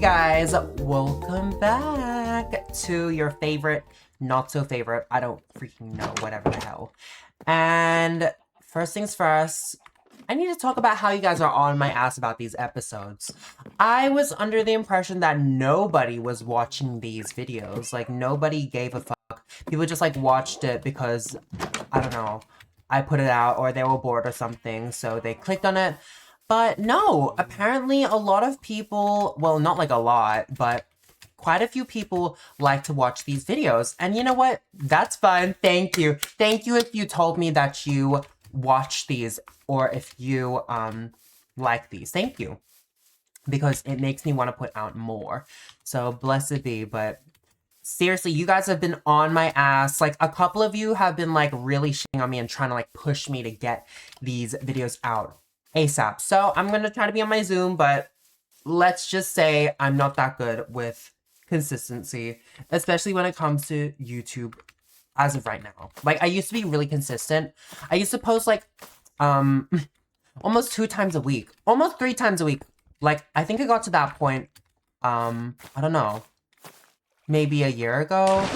guys, welcome back to your favorite, not so favorite, I don't freaking know, whatever the hell. And first things first, I need to talk about how you guys are on my ass about these episodes. I was under the impression that nobody was watching these videos. Like, nobody gave a fuck. People just, like, watched it because, I don't know, I put it out or they were bored or something, so they clicked on it. But no, apparently a lot of people, well, not like a lot, but quite a few people like to watch these videos. And you know what? That's fun. Thank you. Thank you if you told me that you watch these or if you like these. Thank you. Because it makes me want to put out more. So blessed be, but seriously, you guys have been on my ass. Like, a couple of you have been, like, really shitting on me and trying to, like, push me to get these videos out ASAP. So I'm gonna try to be on my Zoom, but let's just say I'm not that good with consistency, especially when it comes to YouTube as of right now. Like, I used to be really consistent. I used to post, like, almost 2 times a week. Almost 3 times a week. Like, I think it got to that point, I don't know, maybe a year ago.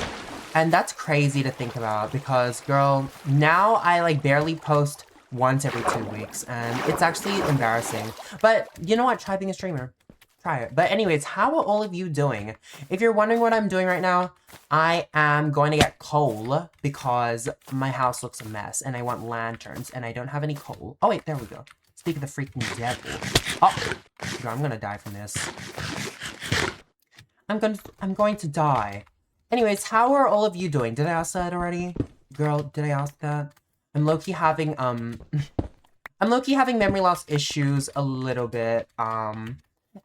And that's crazy to think about because, girl, now I, like, barely post once every 2 weeks, and it's actually embarrassing. But you know what? Try being a streamer. Try it. But anyways, how are all of you doing? If you're wondering what I'm doing right now, I am going to get coal because my house looks a mess, and I want lanterns, and I don't have any coal. Oh wait, there we go. Speak of the freaking devil. Oh, girl, I'm gonna die from this. I'm going to die. Anyways, how are all of you doing? Did I ask that already? Girl, did I ask that? I'm low-key having, I'm low-key having memory loss issues a little bit, and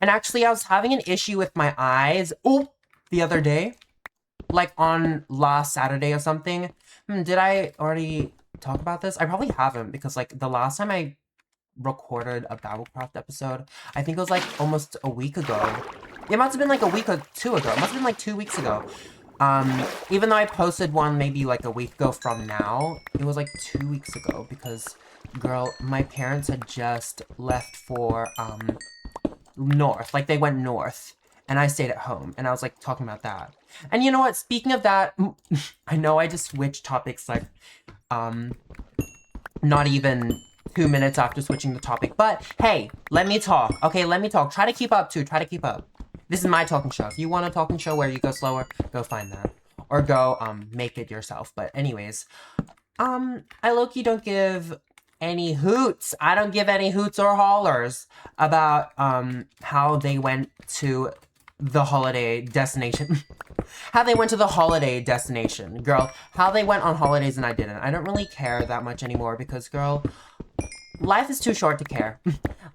actually I was having an issue with my eyes, the other day, like on last Saturday or something. Did I already talk about this? I probably haven't, because, like, the last time I recorded a BabbleCraft episode, I think it was, like, almost a week ago. It must have been, like, a week or 2 ago. It must have been, like, 2 weeks ago. Even though I posted one maybe like a week ago from now, it was like 2 weeks ago because, girl, my parents had just left for, north. Like, they went north, and I stayed at home, and I was, like, talking about that. And you know what? Speaking of that, I know I just switched topics, like, not even 2 minutes after switching the topic, but hey, let me talk. Okay, let me talk. Try to keep up, too. Try to keep up. This is my talking show. If you want a talking show where you go slower, go find that. Or go, make it yourself. But anyways, I low-key don't give any hoots. I don't give any hoots or hollers about, how they went to the holiday destination. How they went to the holiday destination. Girl, how they went on holidays and I didn't. I don't really care that much anymore because, girl, life is too short to care.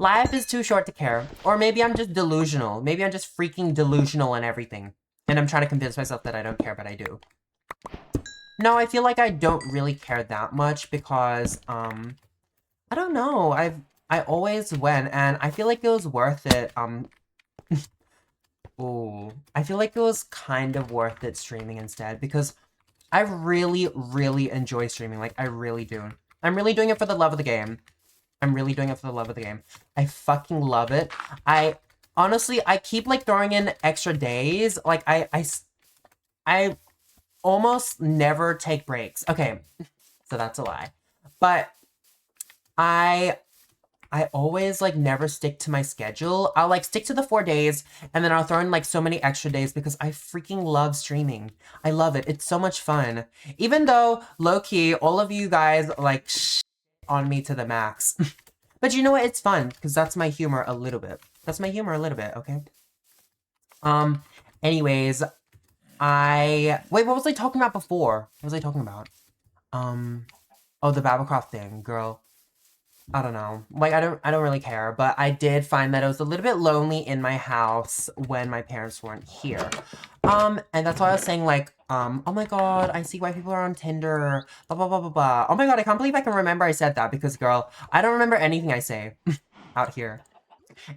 Life is too short to care. Or maybe I'm just delusional. Maybe I'm just freaking delusional and everything. And I'm trying to convince myself that I don't care, but I do. No, I feel like I don't really care that much because, I don't know. I always went and I feel like it was worth it. Ooh. I feel like it was kind of worth it streaming instead because I really, really enjoy streaming. Like, I really do. I'm really doing it for the love of the game. I'm really doing it for the love of the game. I fucking love it. Honestly, I keep, like, throwing in extra days. Like, I almost never take breaks. Okay, so that's a lie. But I always, like, never stick to my schedule. I'll, like, stick to the 4 days, and then I'll throw in, like, so many extra days because I freaking love streaming. I love it. It's so much fun. Even though, low-key, all of you guys, like, on me to the max. But you know what? It's fun, because that's my humor a little bit. That's my humor a little bit, okay? Anyways, wait, what was I talking about before? What was I talking about? Oh, the BabbleCraft thing, girl. I don't know. Like, I don't really care, but I did find that it was a little bit lonely in my house when my parents weren't here. And that's why I was saying, like, oh my god, I see why people are on Tinder, blah, blah, blah, blah, blah. Oh my god, I can't believe I can remember I said that because, girl, I don't remember anything I say out here.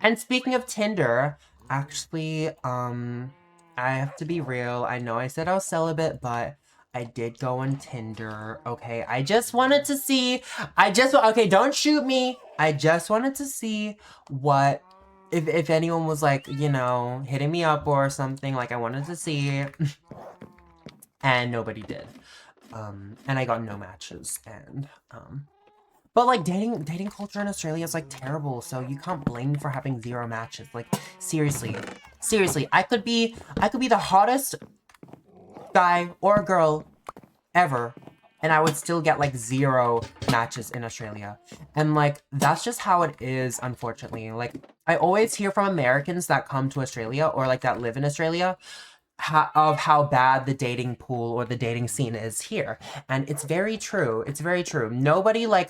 And speaking of Tinder, actually, I have to be real. I know I said I was celibate, but I did go on Tinder, okay? I just wanted to see, okay, don't shoot me. I just wanted to see what if anyone was like, you know, hitting me up or something, like I wanted to see, and nobody did. And I got no matches, and, but like dating culture in Australia is like terrible, so you can't blame me for having 0 matches. Like, seriously, I could be the hottest guy or girl ever, and I would still get like 0 matches in Australia. And like, that's just how it is, unfortunately. Like, I always hear from Americans that come to Australia or like that live in Australia of how bad the dating pool or the dating scene is here. And it's very true. It's very true. Nobody, you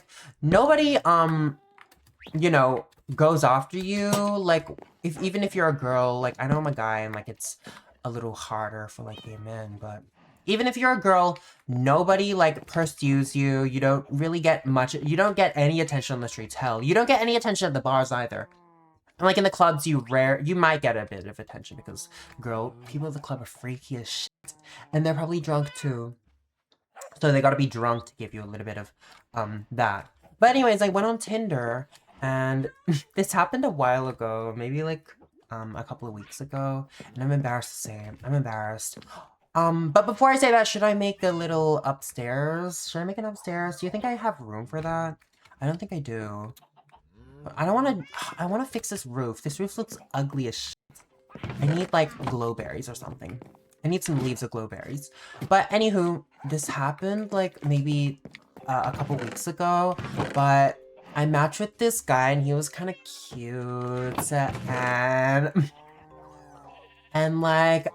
know, goes after you. Like, even if you're a girl, like, I know I'm a guy and like it's a little harder for like gay men, but even if you're a girl, nobody like pursues you. You don't really get much, you don't get any attention on the streets. Hell, you don't get any attention at the bars either. And like in the clubs, you might get a bit of attention because people at the club are freaky as shit. And they're probably drunk too. So they gotta be drunk to give you a little bit of, that. But anyways, I went on Tinder, and this happened a while ago, maybe like, a couple of weeks ago. And I'm embarrassed to say it. I'm embarrassed. But before I say that, should I make a little upstairs? Should I make an upstairs? Do you think I have room for that? I don't think I do. But I want to fix this roof. This roof looks ugly as shit. I need, like, glowberries or something. I need some leaves of glowberries. But anywho, this happened, like, maybe a couple weeks ago. But I matched with this guy, and he was kind of cute. And, like,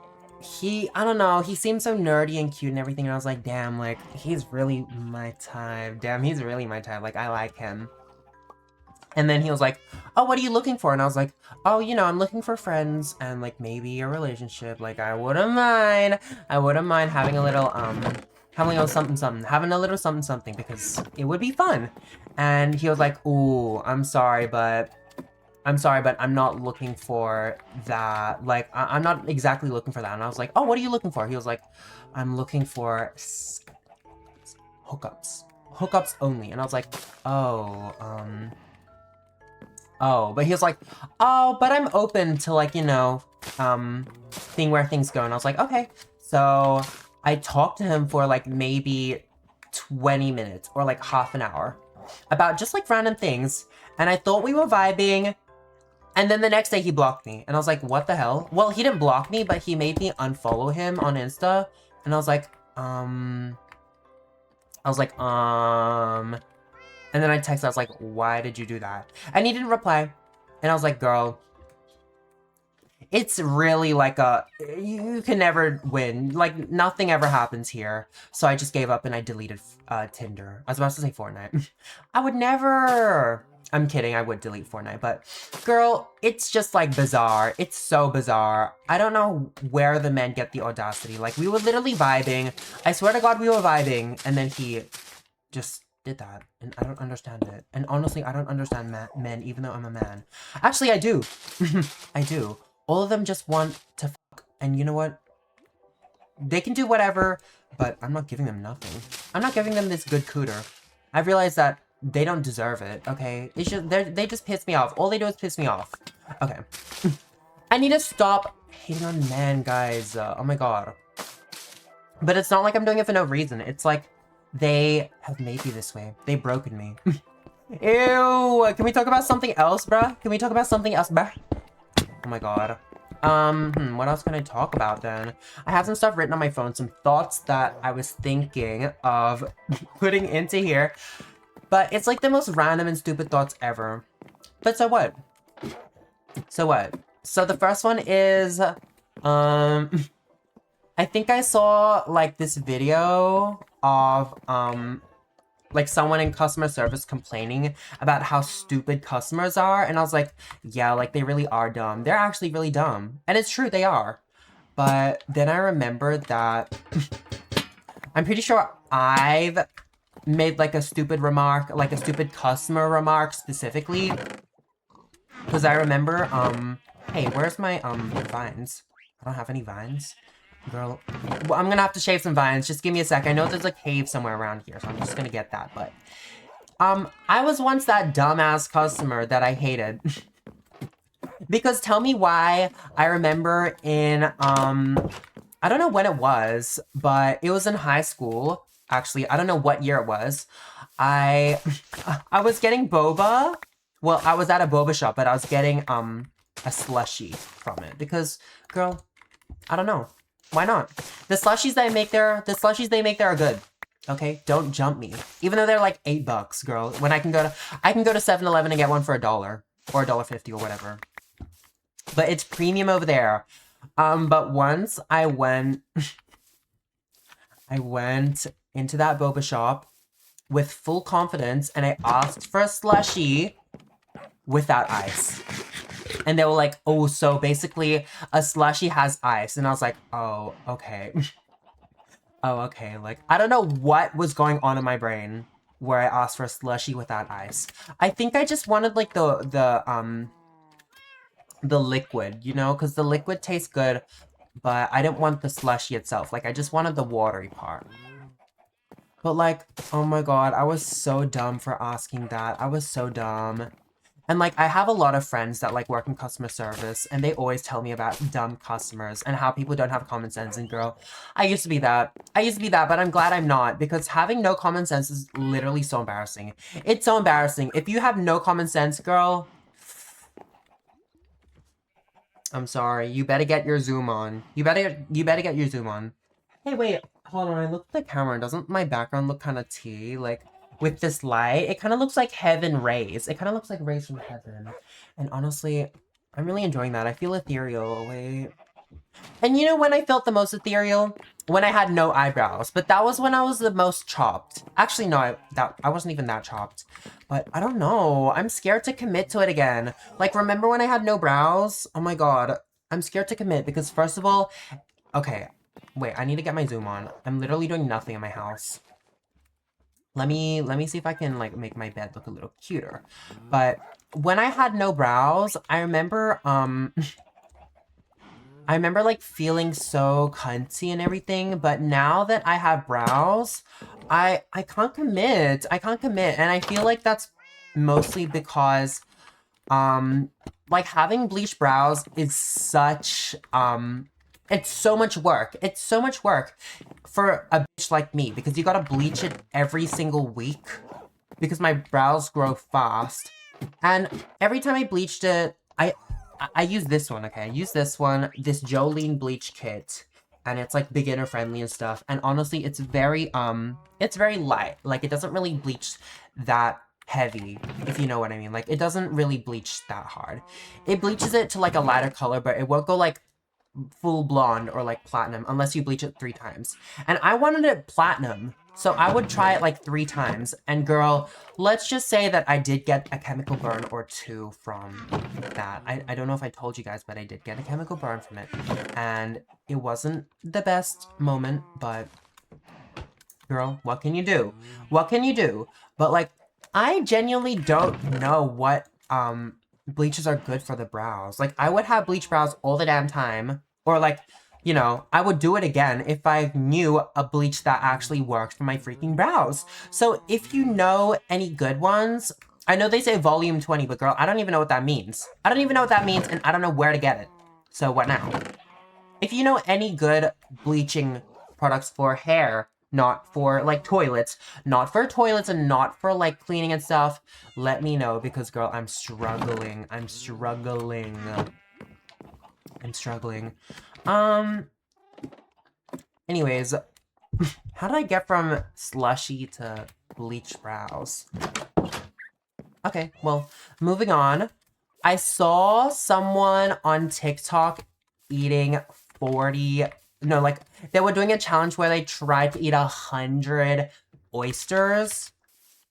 I don't know, he seemed so nerdy and cute and everything. And I was like, damn, like, he's really my type. Damn, he's really my type. Like, I like him. And then he was like, oh, what are you looking for? And I was like, oh, you know, I'm looking for friends and, like, maybe a relationship. Like, I wouldn't mind having a little, having a little something, because it would be fun. And he was like, ooh, I'm sorry, but I'm not looking for that. Like, I'm not exactly looking for that. And I was like, oh, what are you looking for? He was like, I'm looking for hookups. Hookups only. And I was like, oh, but he was like, oh, but I'm open to, like, you know, seeing where things go. And I was like, okay. So I talked to him for like maybe 20 minutes or like half an hour about just like random things. And I thought we were vibing. And then the next day he blocked me. And I was like, what the hell? Well, he didn't block me, but he made me unfollow him on Insta. And I was like, and then I texted, I was like, why did you do that? And he didn't reply. And I was like, girl, it's really like you can never win. Like, nothing ever happens here. So I just gave up and I deleted Tinder. I was about to say Fortnite. I would never. I'm kidding, I would delete Fortnite, but girl, it's just like bizarre. It's so bizarre. I don't know where the men get the audacity. Like, we were literally vibing. I swear to God, we were vibing. And then he just did that. And I don't understand it. And honestly, I don't understand men, even though I'm a man. Actually, I do. I do. All of them just want to fuck. And you know what? They can do whatever, but I'm not giving them nothing. I'm not giving them this good cooter. I've realized that they don't deserve it, okay? They just piss me off. All they do is piss me off. Okay. I need to stop hating on men, guys. Oh my god. But it's not like I'm doing it for no reason. It's like, they have made me this way. They've broken me. Ew! Can we talk about something else, bruh? Can we talk about something else, bruh? Oh my god. What else can I talk about then? I have some stuff written on my phone, some thoughts that I was thinking of putting into here. But it's like the most random and stupid thoughts ever. But so what? So what? So the first one is, I think I saw like this video of, like someone in customer service complaining about how stupid customers are. And I was like, yeah, like they really are dumb. They're actually really dumb. And it's true, they are. But then I remembered that I'm pretty sure I've made like a stupid remark, like a stupid customer remark specifically. Because I remember, hey, where's my, vines? I don't have any vines. Girl, well, I'm gonna have to shave some vines. Just give me a sec. I know there's a cave somewhere around here, so I'm just gonna get that, but... I was once that dumbass customer that I hated. Because tell me why I remember in, I don't know when it was, but it was in high school. Actually, I don't know what year it was. I I was getting boba. Well, I was at a boba shop, but I was getting a slushie from it because, girl, I don't know. Why not? The slushies they make there are good. Okay, don't jump me. Even though they're like $8, girl. When I can go to 7-Eleven and get one for $1 or $1.50 or whatever. But it's premium over there. But once I went into that boba shop with full confidence and I asked for a slushie without ice. And they were like, oh, so basically a slushie has ice. And I was like, oh, okay. Oh, okay. Like, I don't know what was going on in my brain where I asked for a slushie without ice. I think I just wanted like the liquid, you know, because the liquid tastes good, but I didn't want the slushie itself. Like, I just wanted the watery part. But like, oh my god, I was so dumb for asking that. I was so dumb. And like, I have a lot of friends that like work in customer service, and they always tell me about dumb customers and how people don't have common sense. And girl, I used to be that. But I'm glad I'm not, because having no common sense is literally so embarrassing. It's so embarrassing. If you have no common sense, girl, I'm sorry. You better get your zoom on. You better get your zoom on. Hey, wait, hold on. I looked at the camera. Doesn't my background look kind of tea? Like, with this light, it kind of looks like heaven rays. It kind of looks like rays from heaven. And honestly, I'm really enjoying that. I feel ethereal. Wait. And you know when I felt the most ethereal? When I had no eyebrows. But that was when I was the most chopped. Actually, no, I wasn't even that chopped. But I don't know. I'm scared to commit to it again. Like, remember when I had no brows? Oh my god. I'm scared to commit because first of all... Okay. Wait, I need to get my zoom on. I'm literally doing nothing in my house. Let me see if I can, like, make my bed look a little cuter. But when I had no brows, I remember, like, feeling so cunty and everything. But now that I have brows, I can't commit. I can't commit. And I feel like that's mostly because, like, having bleached brows is such, it's so much work. It's so much work for a bitch like me because you gotta bleach it every single week because my brows grow fast. And every time I bleached it, I use this one, okay? I use this one, this Jolene bleach kit. And it's like beginner friendly and stuff. And honestly, it's very light. Like, it doesn't really bleach that heavy, if you know what I mean. Like, it doesn't really bleach that hard. It bleaches it to like a lighter color, but it won't go like full blonde or like platinum unless you bleach it 3 times. And I wanted it platinum, so I would try it like 3 times. And girl, let's just say that I did get a chemical burn or 2 from that. I don't know if I told you guys, but I did get a chemical burn from it. And it wasn't the best moment, but girl, what can you do? What can you do? But like, I genuinely don't know what bleaches are good for the brows. Like, I would have bleach brows all the damn time. Or like, you know, I would do it again if I knew a bleach that actually worked for my freaking brows. So if you know any good ones, I know they say volume 20, but girl, I don't even know what that means. I don't even know what that means, and I don't know where to get it. So what now? If you know any good bleaching products for hair, not for like toilets, not for toilets and not for like cleaning and stuff, let me know because girl, I'm struggling. I'm struggling. Anyways, how did I get from slushy to bleach brows? Okay, well, moving on. I saw someone on TikTok eating 40... No, like, they were doing a challenge where they tried to eat 100 oysters.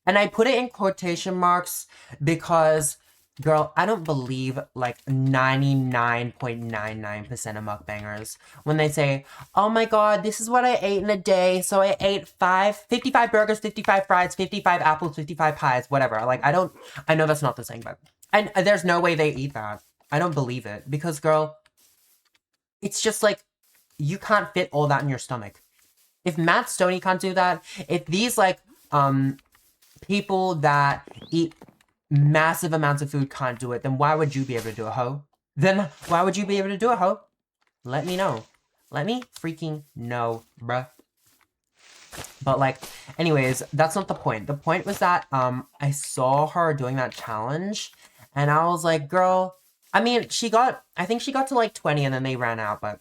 And I put it in quotation marks because, girl, I don't believe, like, 99.99% of mukbangers when they say, oh my god, this is what I ate in a day. So I ate 55 burgers, 55 fries, 55 apples, 55 pies, whatever. Like, I know that's not the saying, but... And there's no way they eat that. I don't believe it. Because, girl, it's just, like, you can't fit all that in your stomach. If Matt Stoney can't do that, if these, like, people that eat massive amounts of food can't do it, then why would you be able to do it, ho? then why would you be able to do it, ho? Let me know. Let me freaking know, bruh. But like, anyways, that's not the point. The point was that I saw her doing that challenge, and I was like, girl, I mean, I think she got to like 20 and then they ran out, but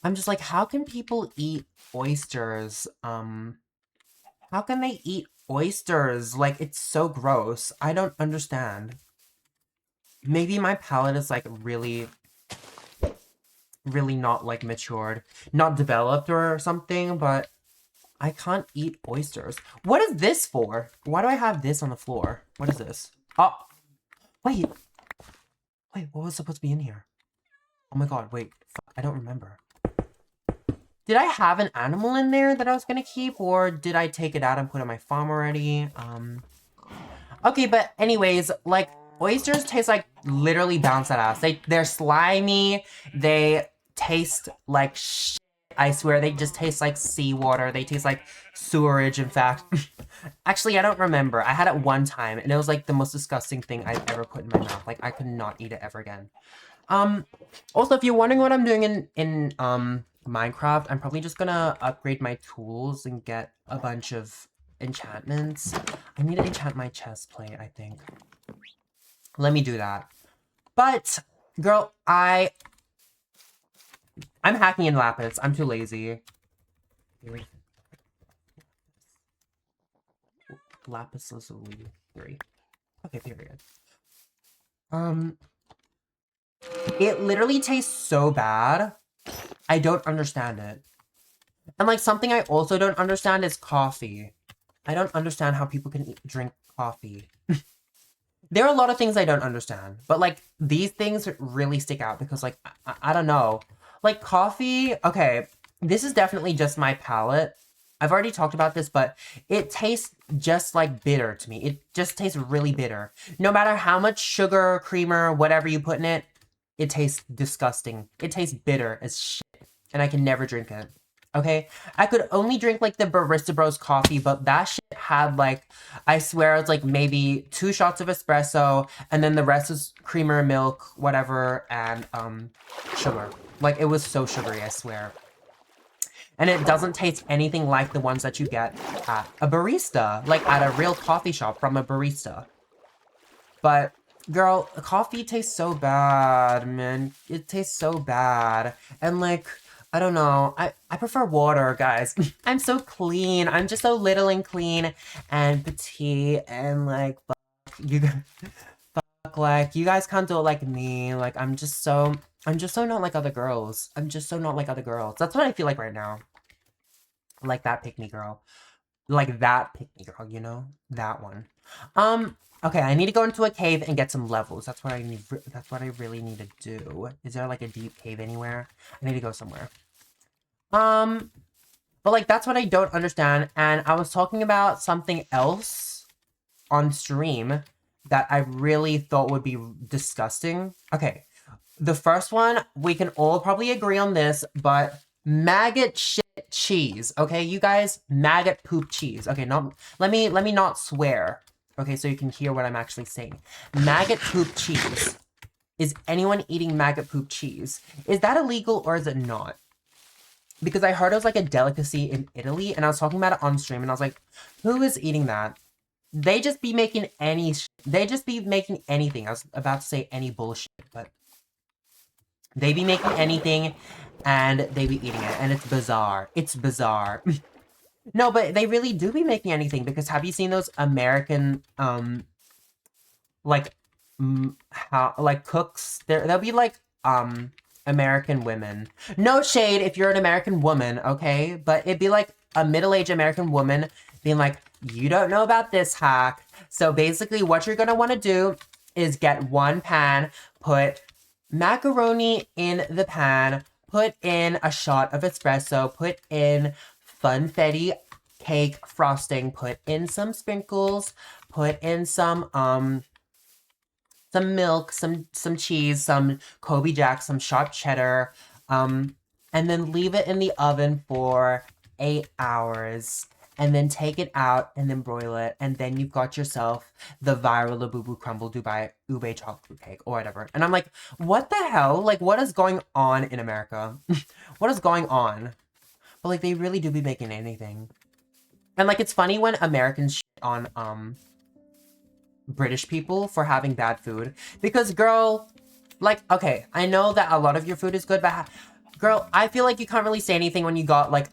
I'm just like, how can people eat oysters? How can they eat oysters? Like, it's so gross. I don't understand. Maybe my palate is like really not like matured, not developed or something, but I can't eat oysters. What is this for? Why do I have this on the floor? What is this? Oh, wait. Wait, what was supposed to be in here? Oh my god, wait. Fuck, I don't remember. Did I have an animal in there that I was gonna keep, or did I take it out and put it on my farm already? Okay, but anyways, like, oysters taste like literally bounce that ass. They're slimy, they taste like shit. I swear, they just taste like seawater. They taste like sewerage, in fact. Actually, I don't remember. I had it one time, and it was like the most disgusting thing I've ever put in my mouth. Like, I could not eat it ever again. Also, if you're wondering what I'm doing in Minecraft, I'm probably just gonna upgrade my tools and get a bunch of enchantments. I need to enchant my chest plate, I think. Let me do that. But, girl, I'm hacking in lapis. I'm too lazy. Lapis lazuli 3. Okay, period. It literally tastes so bad. I don't understand it. And like, something I also don't understand is coffee. I don't understand how people can drink coffee. There are a lot of things I don't understand, but like, these things really stick out because like, I don't know. Like, coffee, okay, this is definitely just my palate. I've already talked about this, but it tastes just like bitter to me. It just tastes really bitter. No matter how much sugar, creamer, whatever you put in it, it tastes disgusting. It tastes bitter as shit, and I can never drink it. Okay? I could only drink like the Barista Bros coffee, but that shit had like, I swear it's like maybe 2 shots of espresso, and then the rest is creamer, milk, whatever, and sugar. Like, it was so sugary, I swear. And it doesn't taste anything like the ones that you get at a barista, like at a real coffee shop from a barista. But, girl, coffee tastes so bad, man. It tastes so bad. And, like, I don't know. I prefer water, guys. I'm so clean. I'm just so little and clean and petite and, like, fuck, like, you guys can't do it like me. Like, I'm just so not like other girls. I'm just so not like other girls. That's what I feel like right now. Like that pick me girl. Like that pick me girl, you know? That one. Okay, I need to go into a cave and get some levels. That's what I need. That's what I really need to do. Is there like a deep cave anywhere? I need to go somewhere. But like, that's what I don't understand. And I was talking about something else on stream that I really thought would be disgusting. Okay, the first one, we can all probably agree on this, but maggot shit cheese. Okay, you guys, maggot poop cheese. Okay, let me not swear. Okay, so you can hear what I'm actually saying. Maggot poop cheese. Is anyone eating maggot poop cheese? Is that illegal or is it not? Because I heard it was like a delicacy in Italy, and I was talking about it on stream, and I was like, who is eating that? They just be making they just be making anything. I was about to say any bullshit, but they be making anything, and they be eating it, and it's bizarre. It's bizarre. No, but they really do be making anything, because have you seen those American, like, like, cooks? They'll be, like, American women. No shade if you're an American woman, okay? But it'd be, like, a middle-aged American woman being like, you don't know about this hack. So basically what you're gonna want to do is get one pan, put macaroni in the pan, put in a shot of espresso, put in funfetti cake frosting, put in some sprinkles, put in some milk, some cheese, some Kobe Jack, some sharp cheddar, and then leave it in the oven for 8 hours. and then take it out and then broil it, and then you've got yourself the viral Labubu crumble Dubai ube chocolate cake or whatever. And I'm like, what the hell? Like, what is going on in America? What is going on? But like, they really do be making anything. And like, it's funny when Americans shit on British people for having bad food, because girl, like, okay, I know that a lot of your food is good, but girl, I feel like you can't really say anything when you got like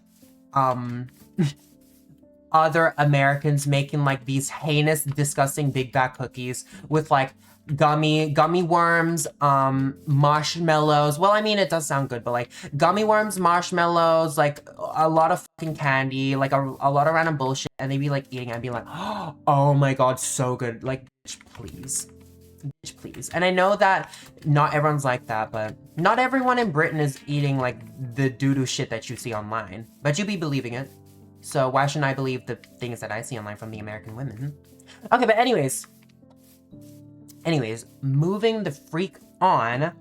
other Americans making like these heinous, disgusting big bag cookies with like gummy worms, marshmallows. Well, I mean, it does sound good, but like gummy worms, marshmallows, like a lot of fucking candy, like a lot of random bullshit, and they'd be like eating it and be like, oh my god, so good. Like, bitch, please. Bitch, please. And I know that not everyone's like that, but not everyone in Britain is eating like the doo-doo shit that you see online. But you be believing it. So why shouldn't I believe the things that I see online from the American women? Okay, but anyways, moving the freak on.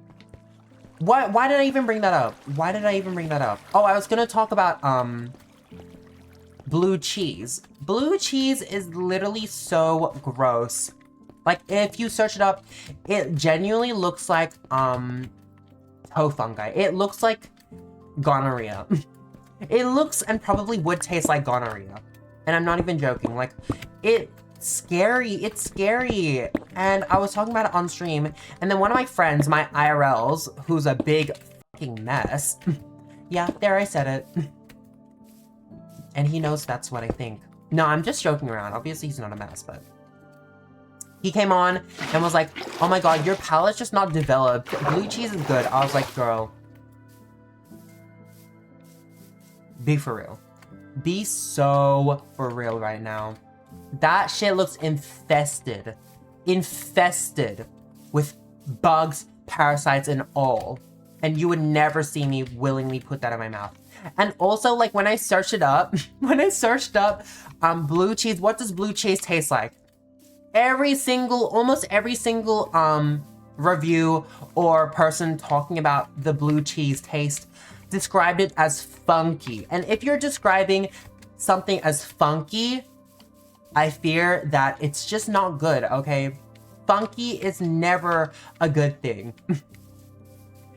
Why did I even bring that up? Why did I even bring that up? Oh, I was gonna talk about blue cheese. Blue cheese is literally so gross. Like, if you search it up, it genuinely looks like toe fungi. It looks like gonorrhea. It looks and probably would taste like gonorrhea. And I'm not even joking. Like, it's scary. It's scary. And I was talking about it on stream. And then one of my friends, my IRLs, who's a big fucking mess. Yeah, there I said it. And he knows that's what I think. No, I'm just joking around. Obviously, he's not a mess, but... He came on and was like, oh my god, your palate's just not developed. Blue cheese is good. I was like, girl... Be for real. Be so for real right now. That shit looks infested. Infested with bugs, parasites, and all. And you would never see me willingly put that in my mouth. And also, like, when I searched it up, blue cheese, what does blue cheese taste like? Almost every single review or person talking about the blue cheese taste described it as funky. And if you're describing something as funky, I fear that it's just not good, okay? Funky is never a good thing.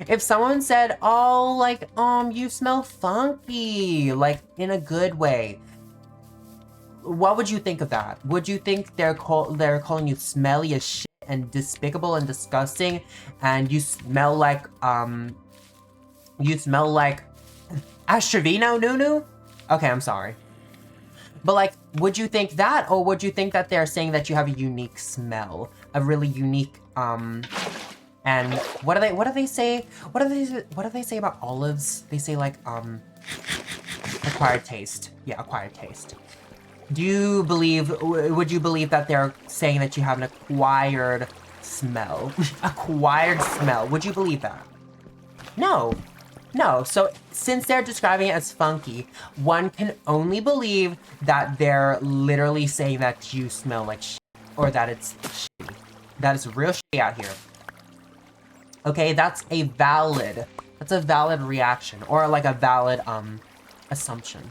If someone said, oh, like, you smell funky, like, in a good way, what would you think of that? Would you think they're calling you smelly as shit and despicable and disgusting, and you smell like Astravino Nunu? Okay, I'm sorry. But like, would you think that, or would you think that they're saying that you have a unique smell? A really unique, and what do they say? What do they say about olives? They say like, acquired taste. Yeah, acquired taste. Would you believe that they're saying that you have an acquired smell? Acquired smell. Would you believe that? No. No, so since they're describing it as funky, one can only believe that they're literally saying that you smell like shit, or that it's shitty. That is real shit out here. Okay, that's a valid reaction, or like a valid, assumption.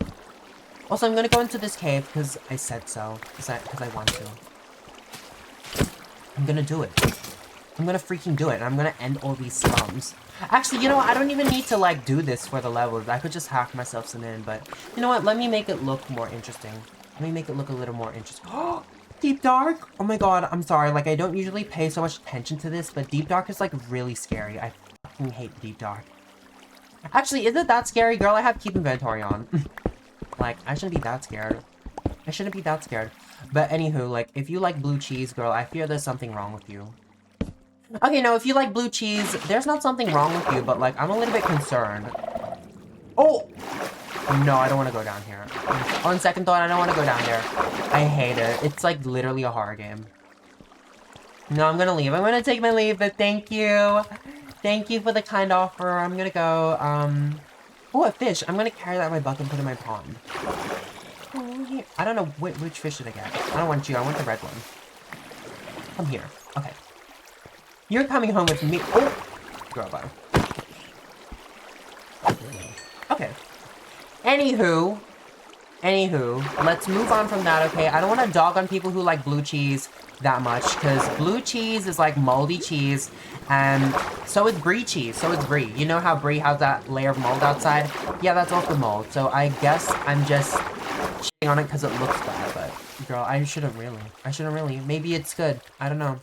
Also, I'm gonna go into this cave because I said so, because I want to. I'm gonna do it. I'm gonna freaking do it, and I'm gonna end all these slums. Actually, you know what? I don't even need to, like, do this for the levels. I could just hack myself some in, but... You know what? Let me make it look more interesting. Let me make it look a little more interesting. Oh! Deep Dark? Oh my god, I'm sorry. Like, I don't usually pay so much attention to this, but Deep Dark is, like, really scary. I fucking hate Deep Dark. Actually, is it that scary? Girl, I have Keep Inventory on. Like, I shouldn't be that scared. I shouldn't be that scared. But anywho, like, if you like blue cheese, girl, I fear there's something wrong with you. Okay, no, if you like blue cheese, there's not something wrong with you, but, like, I'm a little bit concerned. Oh! No, I don't want to go down here. On second thought, I don't want to go down there. I hate it. It's, like, literally a horror game. No, I'm gonna leave. I'm gonna take my leave, but thank you. Thank you for the kind offer. I'm gonna go, oh, a fish. I'm gonna carry that in my bucket and put it in my pond. Oh, here. I don't know which fish did I get. I don't want you. I want the red one. Come here. Okay. You're coming home with me. Oh! Girl, bye. Okay. Anywho. Anywho, let's move on from that, okay? I don't want to dog on people who like blue cheese that much, because blue cheese is like moldy cheese, and so is brie cheese, so is brie. You know how brie has that layer of mold outside? Yeah, that's also mold, so I guess I'm just shitting on it because it looks bad, but girl, I shouldn't really. Maybe it's good. I don't know.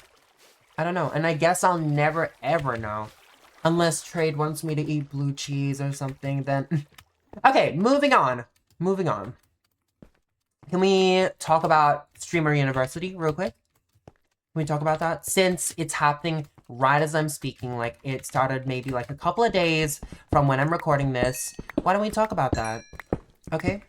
And I guess I'll never ever know. Unless Trade wants me to eat blue cheese or something, then... Okay, moving on. Can we talk about Streamer University real quick? Can we talk about that? Since it's happening right as I'm speaking, like it started maybe like a couple of days from when I'm recording this. Why don't we talk about that? Okay?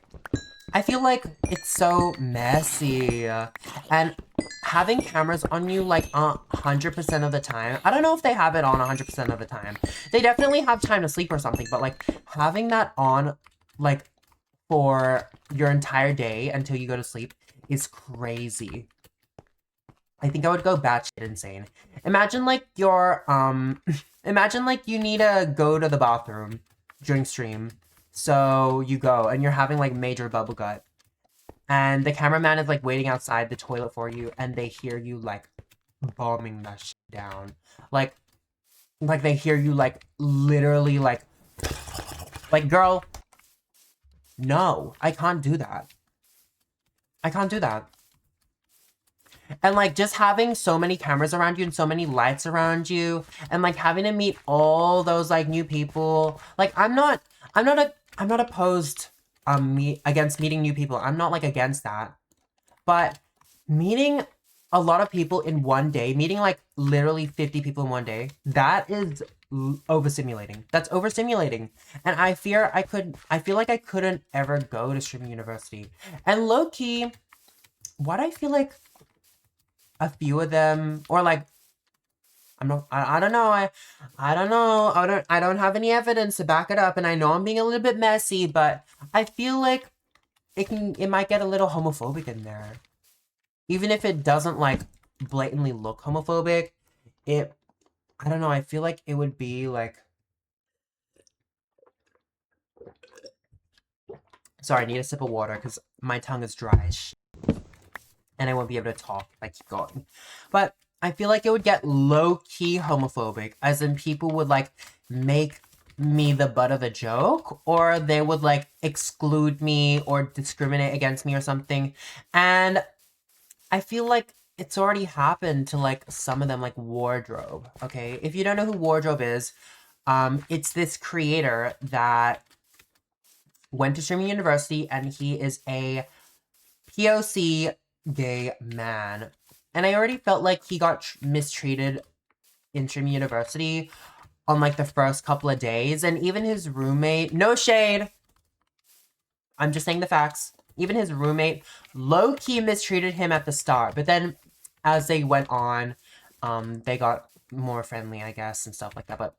I feel like it's so messy. And having cameras on you like 100% of the time. I don't know if they have it on 100% of the time. They definitely have time to sleep or something, but like having that on like for your entire day until you go to sleep is crazy. I think I would go batshit insane. Imagine like you're imagine like you need to go to the bathroom during stream. So you go and you're having like major bubble gut. And the cameraman is like waiting outside the toilet for you, and they hear you like bombing that shit down. Like they hear you like literally like girl, no, I can't do that. And like just having so many cameras around you and so many lights around you, and like having to meet all those like new people. Like I'm not opposed against meeting new people. I'm not like against that. But meeting a lot of people in one day, meeting like literally 50 people in one day, that is overstimulating. That's overstimulating. And I feel like I couldn't ever go to streaming university. And low key, what I feel like a few of them, or like I don't know. I don't know. I don't have any evidence to back it up, and I know I'm being a little bit messy, but I feel like it might get a little homophobic in there. Even if it doesn't like blatantly look homophobic, I don't know, I feel like it would be like... Sorry, I need a sip of water because my tongue is dry as shit. And I won't be able to talk like keep going. But I feel like it would get low-key homophobic, as in people would like make me the butt of a joke, or they would like exclude me or discriminate against me or something. And I feel like it's already happened to like some of them, like Wardrobe. Okay, if you don't know who Wardrobe is, it's this creator that went to streaming university, and he is a POC gay man. And I already felt like he got mistreated in streaming university on like the first couple of days, and even his roommate, no shade, I'm just saying the facts, even his roommate low-key mistreated him at the start, but then as they went on, they got more friendly, I guess, and stuff like that. But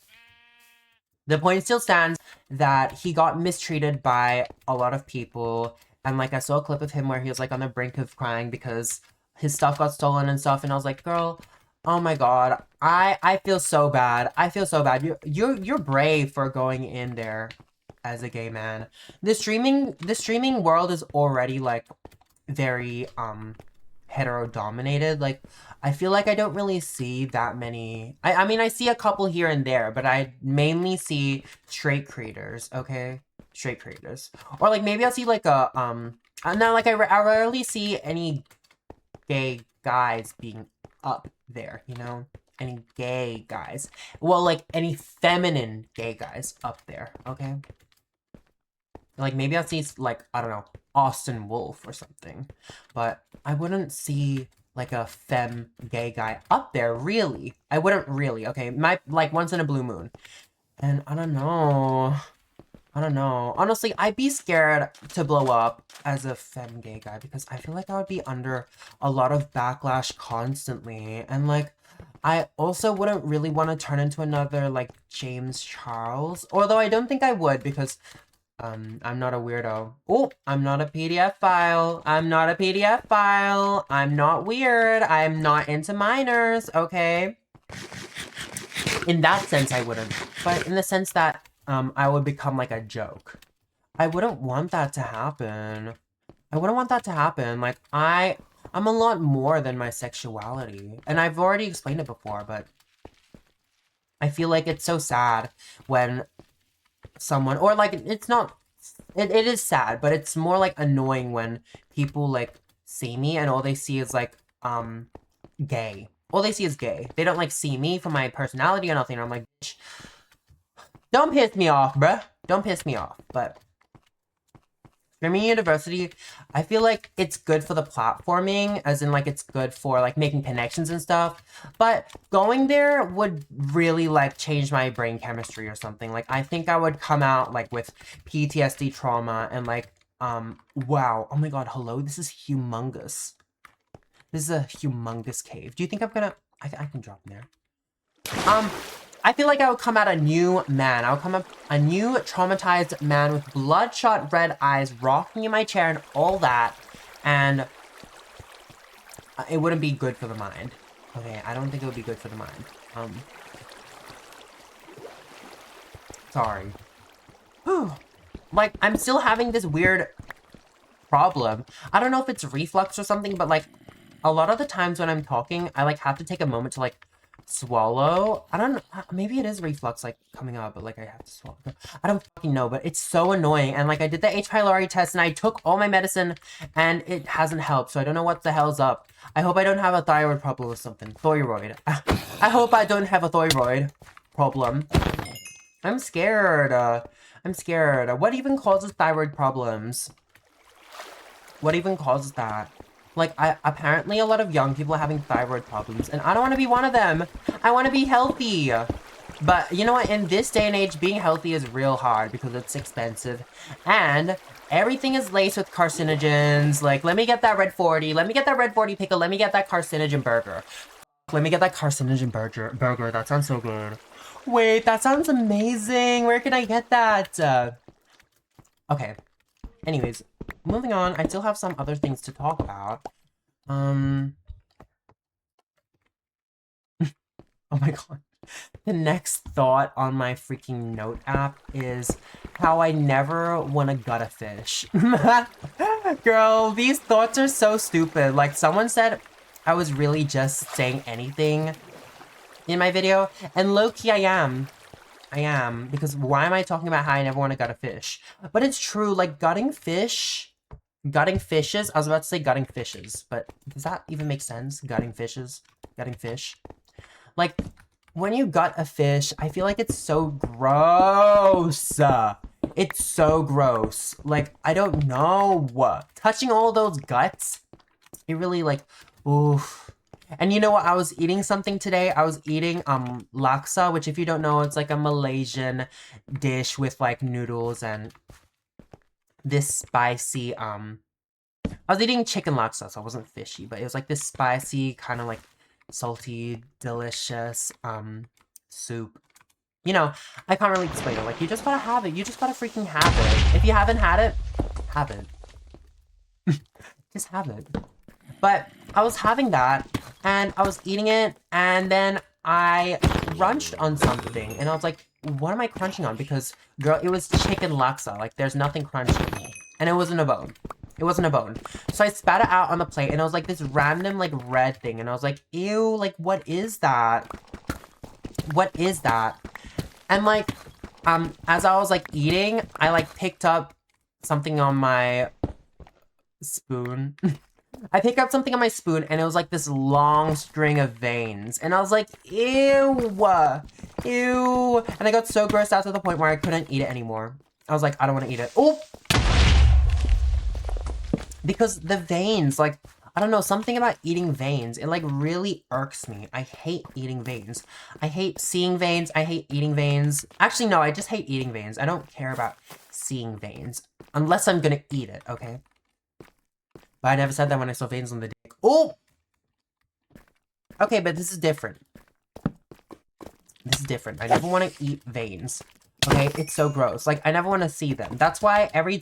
the point still stands that he got mistreated by a lot of people. And like I saw a clip of him where he was like on the brink of crying because his stuff got stolen and stuff, and I was like, girl, oh my god, I feel so bad. You're brave for going in there as a gay man. The streaming world is already like very hetero dominated. Like I feel like I don't really see that many. I mean I see a couple here and there, but I mainly see straight creators, okay? Straight creators. Or like maybe I'll see like a now like I rarely see any gay guys being up there, you know? Any gay guys. Well, like any feminine gay guys up there, okay? Like maybe I'll see like, I don't know, Austin Wolf or something. But I wouldn't see like a femme gay guy up there, really. I wouldn't really, okay? Like once in a blue moon. And I don't know. Honestly, I'd be scared to blow up as a femme gay guy because I feel like I would be under a lot of backlash constantly. And like, I also wouldn't really want to turn into another like James Charles. Although I don't think I would because I'm not a weirdo. Oh, I'm not a PDF file. I'm not weird. I'm not into minors, okay? In that sense, I wouldn't. But in the sense that I would become like a joke. I wouldn't want that to happen. I wouldn't want that to happen. Like, I'm a lot more than my sexuality. And I've already explained it before, but I feel like it's so sad when someone, or like, it's not, it is sad, but it's more like annoying when people like see me and all they see is like, gay. All they see is gay. They don't like see me for my personality or nothing. And I'm like, bitch, don't piss me off, bruh. Don't piss me off. But streaming university, I feel like it's good for the platforming, as in like it's good for like making connections and stuff. But going there would really like change my brain chemistry or something. Like I think I would come out like with PTSD trauma and like, wow, oh my god, hello, this is humongous. This is a humongous cave. Do you think I'm gonna... I can drop in there. I feel like I would come out a new man. I would come up a new traumatized man with bloodshot red eyes, rocking in my chair and all that. And it wouldn't be good for the mind. Okay, I don't think it would be good for the mind. Sorry. Whew. Like, I'm still having this weird problem. I don't know if it's reflux or something, but like, a lot of the times when I'm talking, I like have to take a moment to like swallow. I don't know, maybe it is reflux like coming up, but like I have to swallow. I don't fucking know, but it's so annoying. And like I did the H. pylori test and I took all my medicine and it hasn't helped. So I don't know what the hell's up. I hope I don't have a thyroid problem or something. Thyroid. I hope I don't have a thyroid problem. I'm scared. I'm scared. What even causes thyroid problems? What even causes that? Like, apparently a lot of young people are having thyroid problems, and I don't want to be one of them. I want to be healthy. But, you know what? In this day and age, being healthy is real hard because it's expensive. And everything is laced with carcinogens. Like, let me get that red 40. Let me get that red 40 pickle. Let me get that carcinogen burger. Let me get that carcinogen burger. That sounds so good. Wait, that sounds amazing. Where can I get that? Okay. Anyways, moving on. I still have some other things to talk about. Oh my god. The next thought on my freaking note app is how I never want to gut a fish. Girl, these thoughts are so stupid. Like, someone said I was really just saying anything in my video, and low-key I am. I am, because why am I talking about how I never want to gut a fish? But it's true, like, gutting fishes, I was about to say gutting fishes, but does that even make sense? Gutting fishes? Gutting fish? Like, when you gut a fish, I feel like it's so gross. It's so gross. Like, I don't know. Touching all those guts, it really, like, oof. And you know what? I was eating something today. I was eating laksa, which if you don't know, it's like a Malaysian dish with like noodles and this spicy I was eating chicken laksa, so it wasn't fishy, but it was like this spicy kind of like salty, delicious soup. You know, I can't really explain it. Like, you just gotta have it. You just gotta freaking have it. If you haven't had it, have it. Just have it. But I was having that, and I was eating it, and then I crunched on something, and I was like, what am I crunching on? Because, girl, it was chicken laksa. Like, there's nothing crunchy. And it wasn't a bone. It wasn't a bone. So I spat it out on the plate, and it was like this random, like, red thing. And I was like, ew, like, what is that? What is that? And, like, as I was, like, eating, I, like, picked up something on my spoon. I picked up something on my spoon, and it was like this long string of veins. And I was like, ew! Ew! And I got so grossed out to the point where I couldn't eat it anymore. I was like, I don't want to eat it. Oh! Because the veins, like, I don't know, something about eating veins, it, like, really irks me. I hate eating veins. I hate seeing veins. I hate eating veins. Actually, no, I just hate eating veins. I don't care about seeing veins. Unless I'm gonna eat it, okay? But I never said that when I saw veins on the dick. Oh! Okay, but this is different. This is different. I never want to eat veins. Okay? It's so gross. Like, I never want to see them. That's why every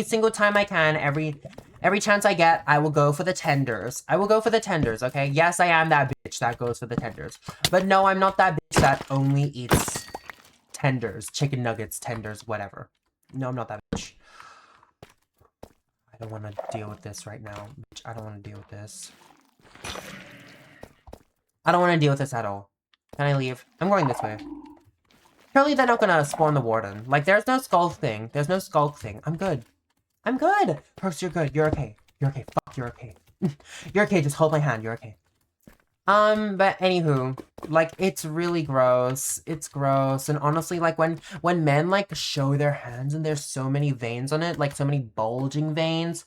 single time I can, every chance I get, I will go for the tenders. I will go for the tenders, okay? Yes, I am that bitch that goes for the tenders. But no, I'm not that bitch that only eats tenders. Chicken nuggets, tenders, whatever. No, I'm not that bitch. I don't want to deal with this right now. I don't want to deal with this. I don't want to deal with this at all. Can I leave? I'm going this way. Surely they're not gonna spawn the warden. Like, there's no skull thing. There's no skull thing. I'm good. I'm good! Curx, you're good. You're okay. You're okay. Fuck, you're okay. You're okay. Just hold my hand. You're okay. But anywho, like, it's really gross. It's gross. And honestly, like, when men, like, show their hands and there's so many veins on it, like, so many bulging veins,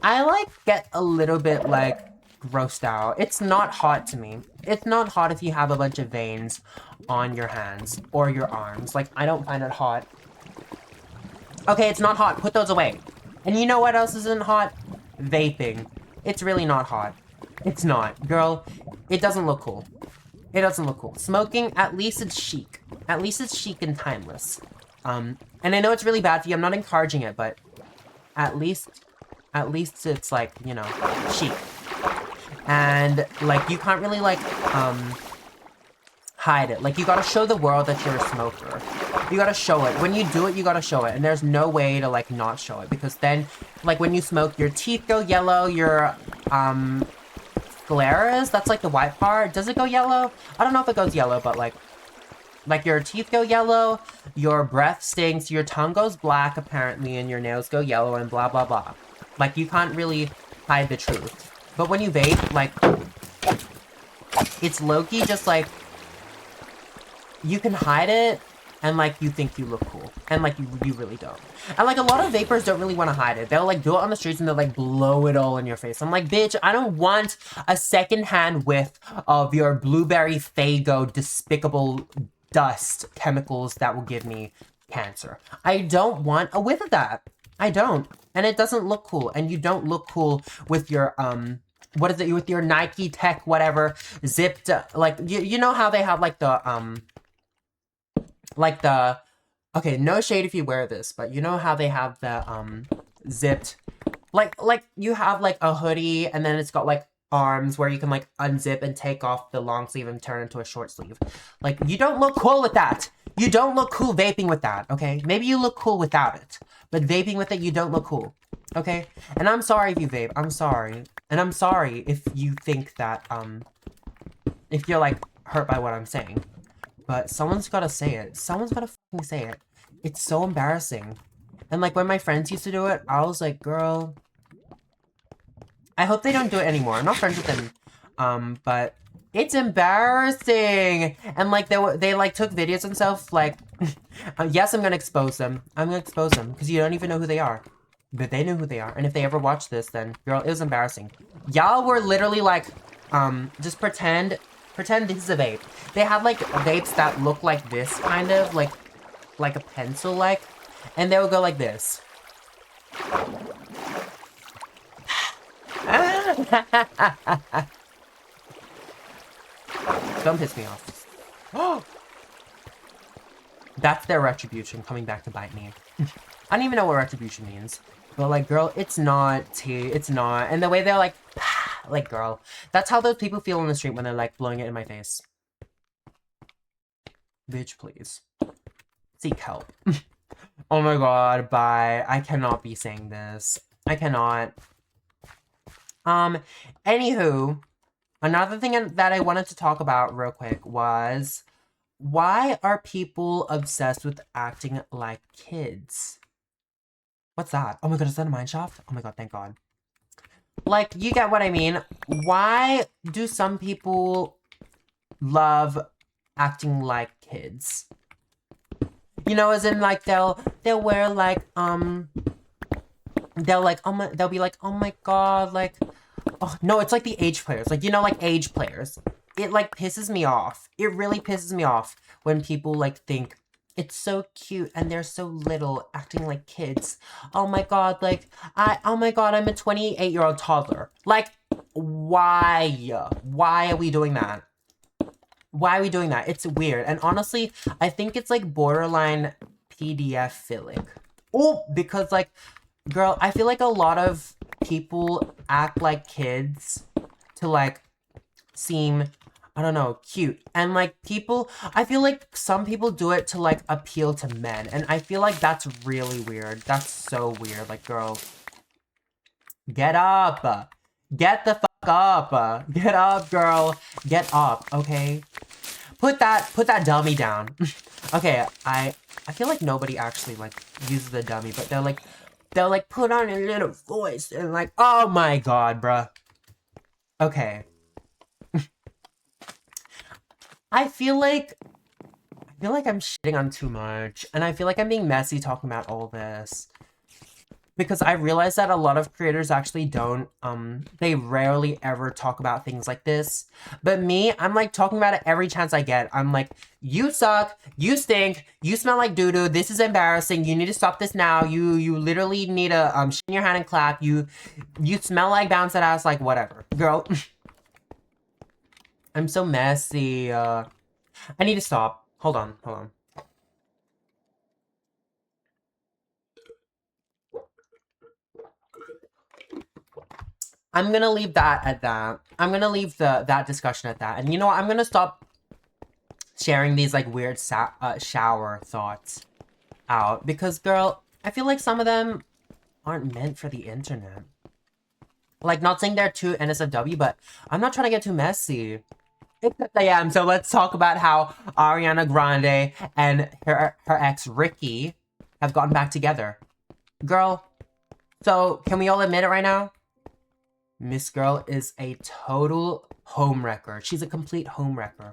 I, like, get a little bit, like, grossed out. It's not hot to me. It's not hot if you have a bunch of veins on your hands or your arms. Like, I don't find it hot. Okay, it's not hot. Put those away. And you know what else isn't hot? Vaping. It's really not hot. It's not. Girl, it doesn't look cool. It doesn't look cool. Smoking, at least it's chic. At least it's chic and timeless. And I know it's really bad for you. I'm not encouraging it, but at least it's like, you know, chic. And, like, you can't really, like, hide it. Like, you gotta show the world that you're a smoker. You gotta show it. When you do it, you gotta show it. And there's no way to, like, not show it. Because then, like, when you smoke, your teeth go yellow, your, scleras, that's, like, the white part. Does it go yellow? I don't know if it goes yellow, but, like, your teeth go yellow, your breath stinks, your tongue goes black, apparently, and your nails go yellow, and blah, blah, blah. Like, you can't really hide the truth. But when you vape, like, it's low-key just, like, you can hide it, and, like, you think you look cool. And, like, you really don't. And, like, a lot of vapors don't really want to hide it. They'll, like, do it on the streets and they'll, like, blow it all in your face. I'm like, bitch, I don't want a secondhand whiff of your blueberry Faygo despicable dust chemicals that will give me cancer. I don't want a whiff of that. I don't. And it doesn't look cool. And you don't look cool with your, what is it, with your Nike Tech, whatever, zipped, like, you know how they have, like, the, okay, no shade if you wear this, but you know how they have the, zipped, like, you have, like, a hoodie, and then it's got, like, arms where you can, like, unzip and take off the long sleeve and turn into a short sleeve. Like, you don't look cool with that. You don't look cool vaping with that, okay? Maybe you look cool without it, but vaping with it, you don't look cool, okay? And I'm sorry if you vape. I'm sorry. And I'm sorry if you think that, if you're, like, hurt by what I'm saying. But someone's gotta say it. Someone's gotta fucking say it. It's so embarrassing. And, like, when my friends used to do it, I was like, girl, I hope they don't do it anymore. I'm not friends with them. But it's embarrassing. And, like, they like, took videos and stuff, like, yes, I'm gonna expose them. I'm gonna expose them, because you don't even know who they are. But they know who they are. And if they ever watch this, then, girl, it was embarrassing. Y'all were literally, like, just pretend this is a vape. They had, like, vapes that look like this, kind of, like a pencil, like, and they would go like this. Don't piss me off. Oh! That's their retribution coming back to bite me. I don't even know what retribution means. But, like, girl, it's not tea. It's not. And the way they're like, like, girl. That's how those people feel on the street when they're, like, blowing it in my face. Bitch, please. Seek help. Oh my god, bye. I cannot be saying this. I cannot. Anywho, another thing that I wanted to talk about real quick was, why are people obsessed with acting like kids? What's that? Oh my god, is that a mine shaft? Oh my god, thank god. Like, you get what I mean. Why do some people love acting like kids? You know, as in, like, they'll wear, like, they'll, like, they'll be like, oh my god, like, oh, no, it's like the age players. Like, you know, like, age players. It, like, pisses me off. It really pisses me off when people, like, think it's so cute and they're so little, acting like kids. Oh my god, like, oh my god, I'm a 28-year-old toddler. Like, why? Why are we doing that? Why are we doing that? It's weird. And honestly, I think it's, like, borderline PDF-philic. Oh, because, like, girl, I feel like a lot of people act like kids to, like, seem, I don't know, cute. And, like, I feel like some people do it to, like, appeal to men. And I feel like that's really weird. That's so weird. Like, girl, Get up. Get the fuck up. Get up, girl. Get up, okay? Put that dummy down. Okay, I feel like nobody actually, like, uses the dummy, but they'll, like, put on a little voice and, like, oh my god, bruh. Okay. I feel like I'm shitting on too much, and I feel like I'm being messy talking about all this. Because I realize that a lot of creators actually don't, they rarely ever talk about things like this. But me, I'm like talking about it every chance I get. I'm like, you suck, you stink, you smell like doo-doo, this is embarrassing, you need to stop this now, you literally need to, shit in your hand and clap, you smell like bounce that ass, like whatever. Girl. I'm so messy, I need to stop. Hold on. I'm gonna leave that at that. I'm gonna leave that discussion at that. And you know what? I'm gonna stop sharing these like weird shower thoughts out because, girl, I feel like some of them aren't meant for the internet. Like, not saying they're too NSFW, but I'm not trying to get too messy. Except I am. So let's talk about how Ariana Grande and her ex Ricky have gotten back together. Girl, so can we all admit it right now? Miss Girl is a total homewrecker. She's a complete homewrecker.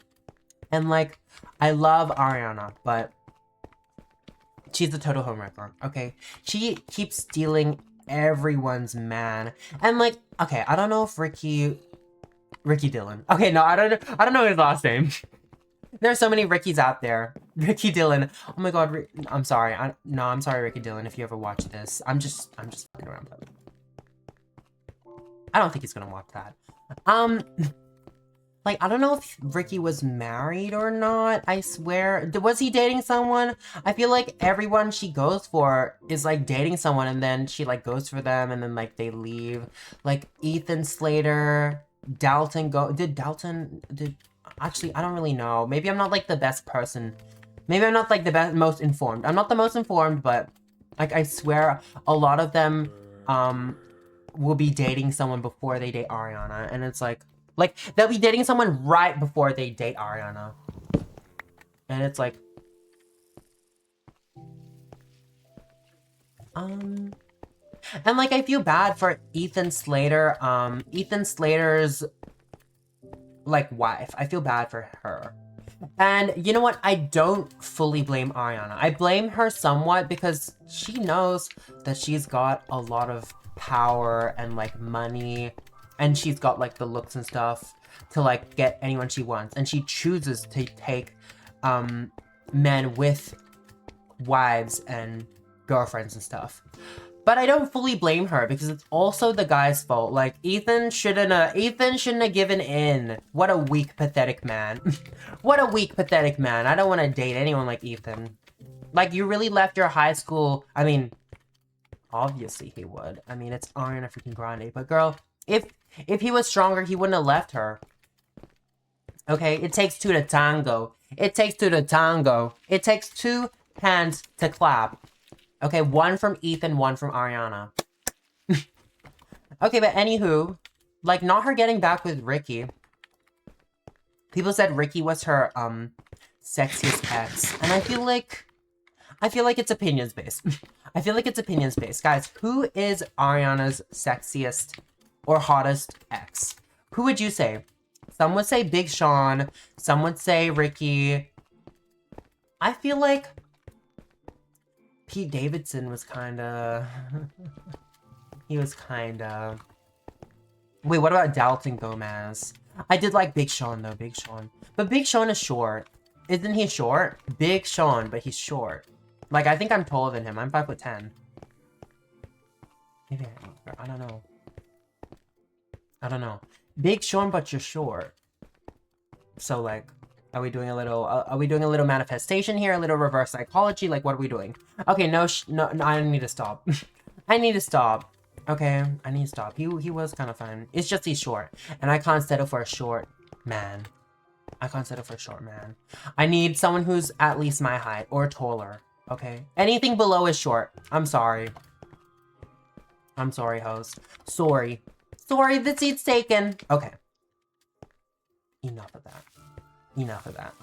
And, like, I love Ariana, but she's a total homewrecker, okay? She keeps stealing everyone's man. And, like, okay, I don't know if Ricky Dillon. Okay, no, I don't know his last name. There's so many Rickies out there. Ricky Dillon. Oh my god, I'm sorry. I'm sorry, Ricky Dillon, if you ever watch this. I'm just fucking around with him. I don't think he's gonna watch that. Like, I don't know if Ricky was married or not, I swear. Was he dating someone? I feel like everyone she goes for is, like, dating someone, and then she, like, goes for them, and then, like, they leave. Like, Ethan Slater, Dalton actually, I don't really know. Maybe I'm not, like, the best person. Maybe I'm not, like, the most informed. I'm not the most informed, but, like, I swear a lot of them, will be dating someone before they date Ariana, and it's like, they'll be dating someone right before they date Ariana. And it's like... And, like, I feel bad for Ethan Slater, Ethan Slater's, like, wife. I feel bad for her. And you know what? I don't fully blame Ariana. I blame her somewhat because she knows that she's got a lot of power and, like, money, and she's got, like, the looks and stuff to, like, get anyone she wants, and she chooses to take men with wives and girlfriends and stuff. But I don't fully blame her because it's also the guy's fault. Like, Ethan shouldn't have given in. What a weak, pathetic man. What a weak, pathetic man. I don't want to date anyone like Ethan. Like, you really left your high school... I mean, obviously he would. I mean, it's Ariana freaking Grande. But girl, if he was stronger, he wouldn't have left her. Okay? It takes two to tango. It takes two to tango. It takes two hands to clap. Okay, one from Ethan, one from Ariana. Okay, but anywho, like, not her getting back with Ricky. People said Ricky was her, sexiest ex. And I feel like it's opinions-based. I feel like it's opinions-based. Guys, who is Ariana's sexiest or hottest ex? Who would you say? Some would say Big Sean. Some would say Ricky. I feel like Pete Davidson was kinda... he was kinda... Wait, what about Dalton Gomez? I did like Big Sean, though, Big Sean. But Big Sean is short. Isn't he short? Big Sean, but he's short. Like, I think I'm taller than him. I'm 5'10". Maybe I don't know. I don't know. Big Sean, but you're short. So, like... Are we doing a little manifestation here? A little reverse psychology? Like, what are we doing? Okay, no, I need to stop. I need to stop. Okay, I need to stop. He was kind of fun. It's just he's short. And I can't settle for a short man. I can't settle for a short man. I need someone who's at least my height or taller. Okay? Anything below is short. I'm sorry. I'm sorry, host. Sorry. Sorry, the seat's taken. Okay. Enough of that. Enough of that.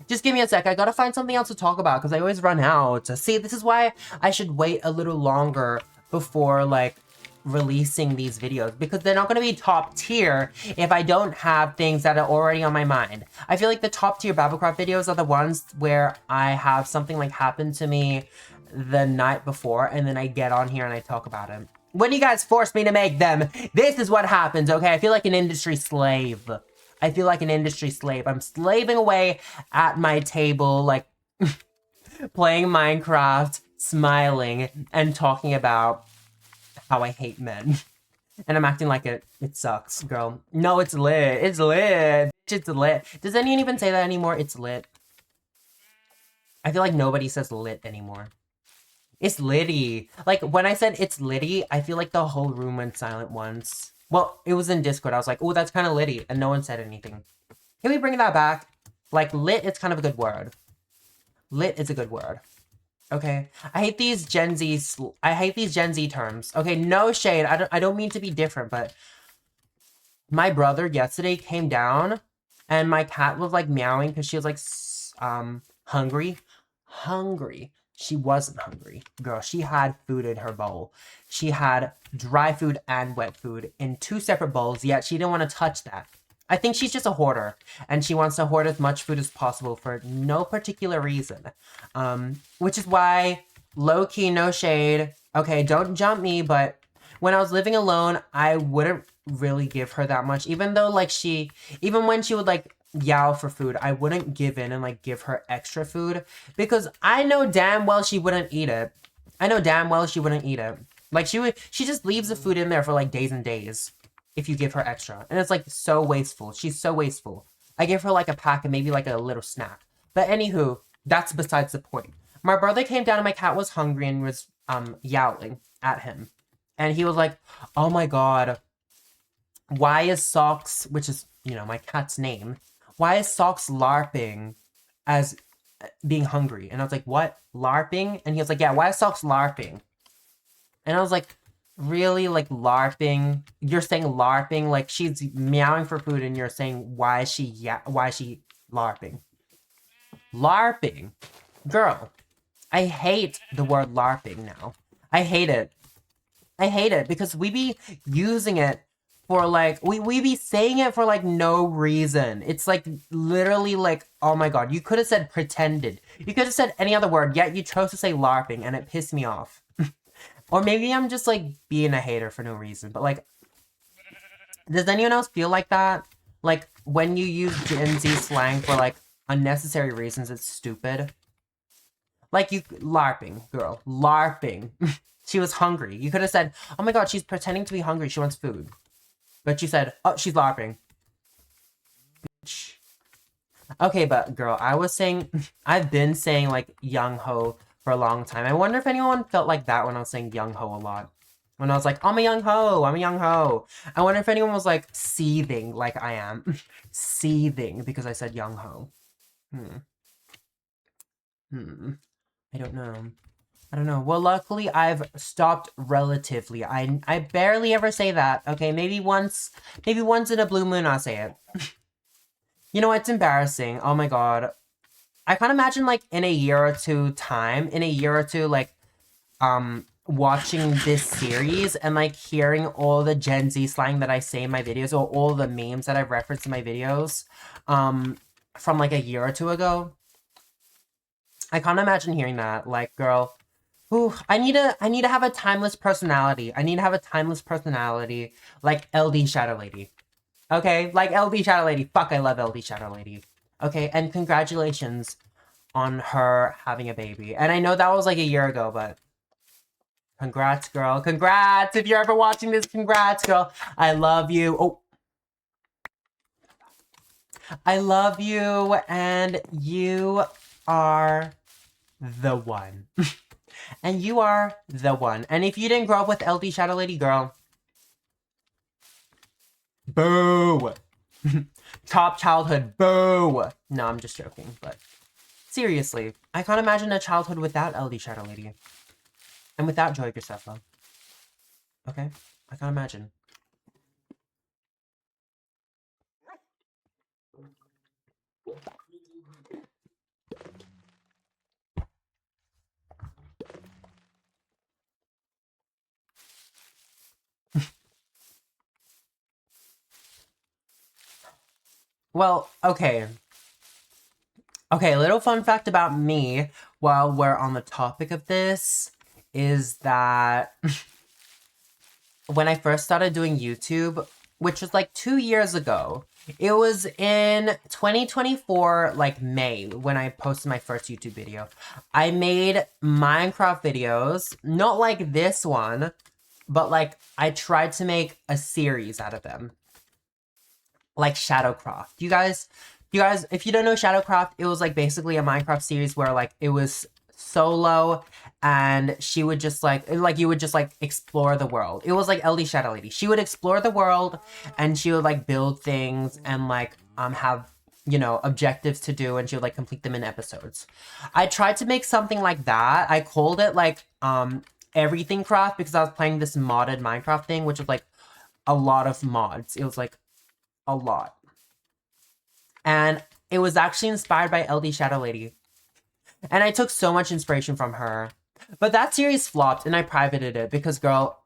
Just give me a sec. I gotta find something else to talk about because I always run out. See, this is why I should wait a little longer before, like, releasing these videos, because they're not gonna be top tier if I don't have things that are already on my mind. I feel like the top tier BabbleCraft videos are the ones where I have something, like, happen to me the night before, and then I get on here and I talk about it. When you guys force me to make them, this is what happens, okay? I feel like an industry slave. I feel like an industry slave. I'm slaving away at my table, like, playing Minecraft, smiling, and talking about how I hate men. And I'm acting like it sucks, girl. No, it's lit. It's lit. It's lit. Does anyone even say that anymore? It's lit. I feel like nobody says lit anymore. It's litty. Like, when I said it's litty, I feel like the whole room went silent once. Well, it was in Discord. I was like, oh, that's kind of litty. And no one said anything. Can we bring that back? Like, lit is kind of a good word. Lit is a good word. Okay? I hate these Gen Z terms. Okay, no shade. I don't mean to be different, but my brother yesterday came down and my cat was, like, meowing because she was, like, hungry. Hungry. She wasn't hungry. Girl, she had food in her bowl. She had dry food and wet food in 2 separate bowls, yet she didn't want to touch that. I think she's just a hoarder, and she wants to hoard as much food as possible for no particular reason. Which is why, low-key, no shade. Okay, don't jump me, but when I was living alone, I wouldn't really give her that much. Even though, like, even when she would, like, yowl for food, I wouldn't give in and, like, give her extra food because I know damn well she wouldn't eat it. I know damn well she wouldn't eat it. Like, she just leaves the food in there for, like, days and days if you give her extra. And it's, like, so wasteful. She's so wasteful. I give her, like, a pack and maybe, like, a little snack. But anywho, that's besides the point. My brother came down and my cat was hungry and was yowling at him. And he was like, oh my god, why is Socks, which is, you know, my cat's name, why is Socks LARPing as being hungry? And I was like, what? LARPing? And he was like, yeah, why is Socks LARPing? And I was like, really? Like, LARPing? You're saying LARPing? Like, she's meowing for food and you're saying, why is she LARPing? LARPing? Girl, I hate the word LARPing now. I hate it. I hate it because we be using it for, like, we be saying it for, like, no reason. It's, like, literally, like, oh my god, you could have said pretended. You could have said any other word, yet you chose to say LARPing, and it pissed me off. Or maybe I'm just, like, being a hater for no reason, but, like, does anyone else feel like that? Like, when you use Gen Z slang for, like, unnecessary reasons, it's stupid. Like, LARPing, girl, LARPing. She was hungry. You could have said, oh my god, she's pretending to be hungry, she wants food. But you said, oh, she's LARPing. Bitch. Okay, but girl, I've been saying, like, young ho for a long time. I wonder if anyone felt like that when I was saying young ho a lot. When I was like, I'm a young ho, I'm a young ho. I wonder if anyone was, like, seething like I am. Seething because I said young ho. I don't know. I don't know. Well, luckily, I've stopped relatively. I barely ever say that. Okay, maybe once in a blue moon I'll say it. You know, it's embarrassing. Oh my god. I can't imagine, like, in a year or two, like, watching this series and, like, hearing all the Gen Z slang that I say in my videos or all the memes that I've referenced in my videos, from, like, a year or two ago. I can't imagine hearing that. Like, girl, I need to have a timeless personality. I need to have a timeless personality like LD Shadow Lady. Okay? Like LD Shadow Lady. Fuck, I love LD Shadow Lady. Okay? And congratulations on her having a baby. And I know that was like a year ago, but congrats, girl. Congrats! If you're ever watching this, congrats, girl. I love you. Oh. I love you, and you are the one. And you are the one. And if you didn't grow up with LD Shadow Lady, girl, boo! Top childhood, boo! No, I'm just joking, but seriously, I can't imagine a childhood without LD Shadow Lady. And without Joy Graceffa. Okay? I can't imagine. Well, okay. Okay, a little fun fact about me while we're on the topic of this is that when I first started doing YouTube, which was like 2 years ago, it was in 2024, like May, when I posted my first YouTube video. I made Minecraft videos, not like this one, but like I tried to make a series out of them. Like Shadowcraft. You guys, if you don't know Shadowcraft, it was like basically a Minecraft series where like it was solo and she would just like you would just like explore the world. It was like LD Shadow Lady. She would explore the world and she would like build things and like have, you know, objectives to do, and she would like complete them in episodes. I tried to make something like that. I called it like Everything Craft because I was playing this modded Minecraft thing, which was like a lot of mods. It was like a lot. And it was actually inspired by LD Shadow Lady. And I took so much inspiration from her. But that series flopped and I privated it because, girl,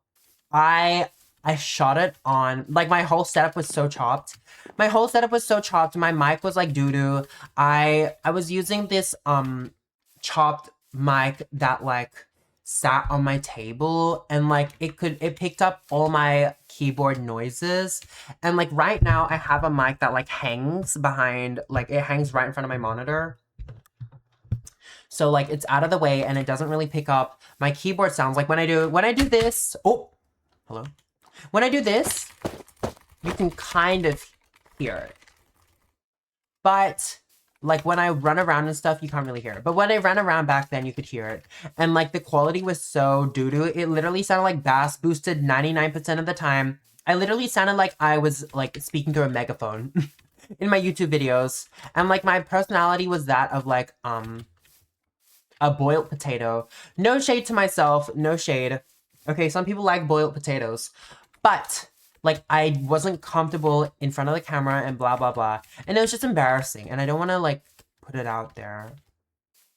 I shot it on, like, my whole setup was so chopped. My whole setup was so chopped. My mic was like doo-doo. I was using this chopped mic that like sat on my table, and like it picked up all my keyboard noises. And like right now I have a mic that like hangs behind, like it hangs right in front of my monitor. So like it's out of the way and it doesn't really pick up my keyboard sounds. Like when I do this, oh, hello. When I do this, you can kind of hear it. But like when I run around and stuff, you can't really hear it. But when I ran around back then, you could hear it. And like the quality was so doo-doo. It literally sounded like bass boosted 99% of the time. I literally sounded like I was like speaking to a megaphone in my YouTube videos. And like my personality was that of like a boiled potato. No shade to myself, no shade. Okay, some people like boiled potatoes. But like I wasn't comfortable in front of the camera and blah blah blah, and it was just embarrassing, and I don't want to like put it out there.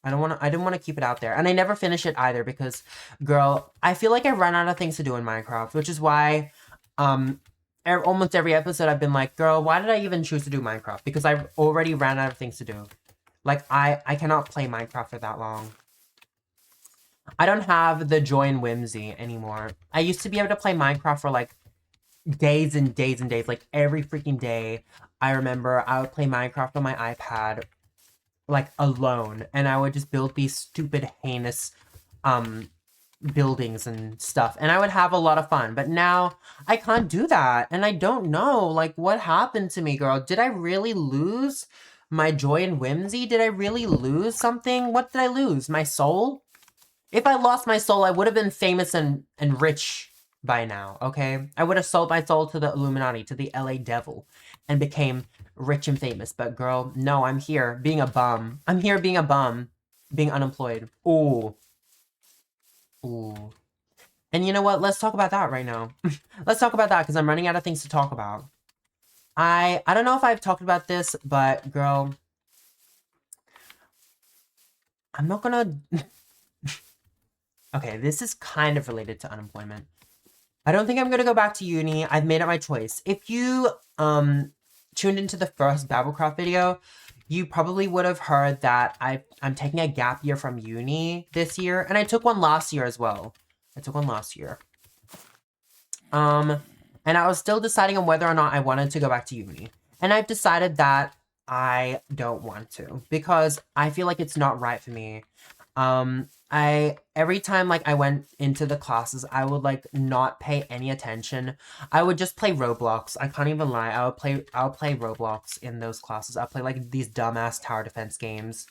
I didn't want to keep it out there, and I never finished it either because, girl, I feel like I run out of things to do in Minecraft, which is why almost every episode I've been like, girl, why did I even choose to do Minecraft? Because I already ran out of things to do. Like I cannot play Minecraft for that long. I don't have the joy and whimsy anymore. I used to be able to play Minecraft for like days and days and days, like every freaking day. I remember I would play Minecraft on my iPad like alone, and I would just build these stupid heinous buildings and stuff, and I would have a lot of fun. But now I can't do that, and I don't know like what happened to me, girl. Did I really lose my joy and whimsy? Did I really lose something? What did I lose? My soul? If I lost my soul, I would have been famous and rich by now, okay? I would have sold my soul to the Illuminati, to the LA Devil, and became rich and famous. But girl, no, I'm here being a bum. I'm here being a bum, being unemployed. Ooh. Ooh. And you know what? Let's talk about that right now. Let's talk about that because I'm running out of things to talk about. I don't know if I've talked about this, but girl, I'm not gonna... Okay, this is kind of related to unemployment. I don't think I'm gonna go back to uni. I've made up my choice. If you tuned into the first BabbleCraft video, you probably would have heard that I'm taking a gap year from uni this year, and I took one last year as well. And I was still deciding on whether or not I wanted to go back to uni. And I've decided that I don't want to because I feel like it's not right for me. Every time like I went into the classes, I would like not pay any attention. I would just play Roblox. I can't even lie. I'll play Roblox in those classes. I'll play like these dumbass tower defense games.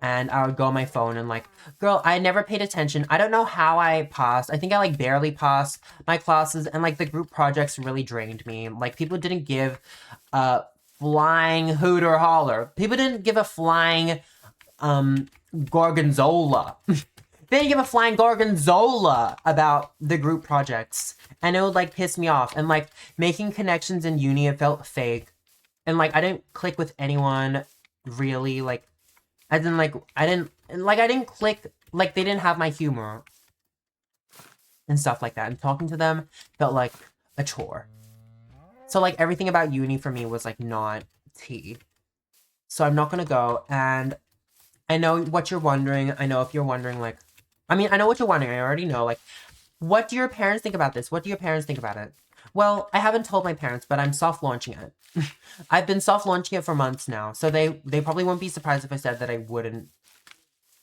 And I would go on my phone and like, girl, I never paid attention. I don't know how I passed. I think I like barely passed my classes, and like the group projects really drained me. Like people didn't give a flying hoot or holler. People didn't give a flying gorgonzola. They didn't give a flying gorgonzola about the group projects. And it would, like, piss me off. And, like, making connections in uni, it felt fake. And, like, I didn't click with anyone, really. Like, I didn't click, like, they didn't have my humor. And stuff like that. And talking to them felt like a chore. So, like, everything about uni for me was, like, not tea. So I'm not gonna go. And I know what you're wondering. I know if you're wondering, like... I mean, I know what you're wondering. I already know, like... What do your parents think about this? What do your parents think about it? Well, I haven't told my parents, but I'm soft-launching it. I've been soft-launching it for months now. So they probably won't be surprised if I said that I wouldn't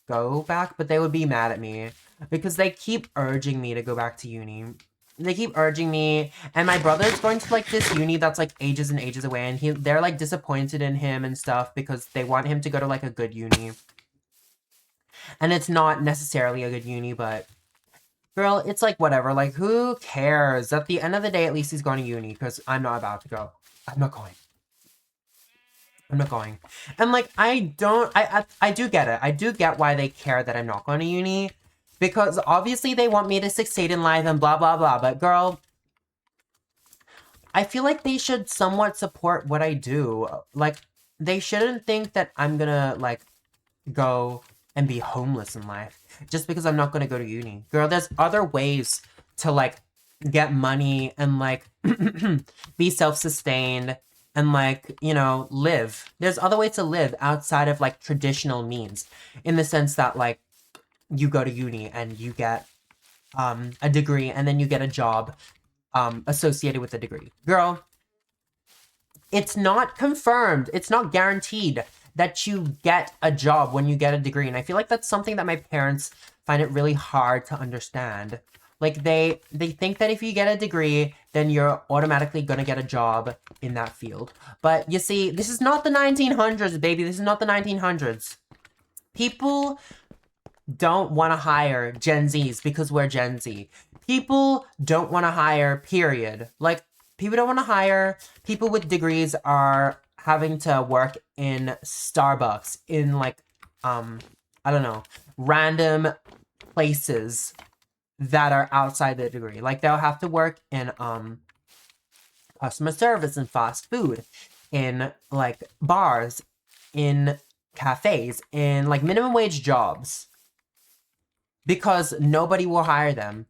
go back. But they would be mad at me. Because they keep urging me to go back to uni. They keep urging me, and my brother's going to, like, this uni that's, like, ages and ages away, and they're, like, disappointed in him and stuff because they want him to go to, like, a good uni. And it's not necessarily a good uni, but, girl, it's, like, whatever. Like, who cares? At the end of the day, at least he's going to uni, because I'm not about to go. I'm not going. I'm not going. And, like, I do get it. I do get why they care that I'm not going to uni. Because obviously they want me to succeed in life and blah, blah, blah. But girl, I feel like they should somewhat support what I do. Like, they shouldn't think that I'm gonna, like, go and be homeless in life. Just because I'm not gonna go to uni. Girl, there's other ways to, like, get money and, like, be self-sustained and, like, you know, live. There's other ways to live outside of, like, traditional means. In the sense that, like, you go to uni and you get a degree and then you get a job associated with the degree. Girl, it's not confirmed. It's not guaranteed that you get a job when you get a degree. And I feel like that's something that my parents find it really hard to understand. Like, they think that if you get a degree, then you're automatically gonna get a job in that field. But you see, this is not the 1900s, baby. This is not the 1900s. People don't want to hire Gen Zs because we're Gen Z. People don't want to hire, period. Like, people don't want to hire. People with degrees are having to work in Starbucks, in, like, I don't know, random places that are outside the degree. Like, they'll have to work in, customer service and fast food, in, like, bars, in cafes, in, like, minimum wage jobs. Because nobody will hire them.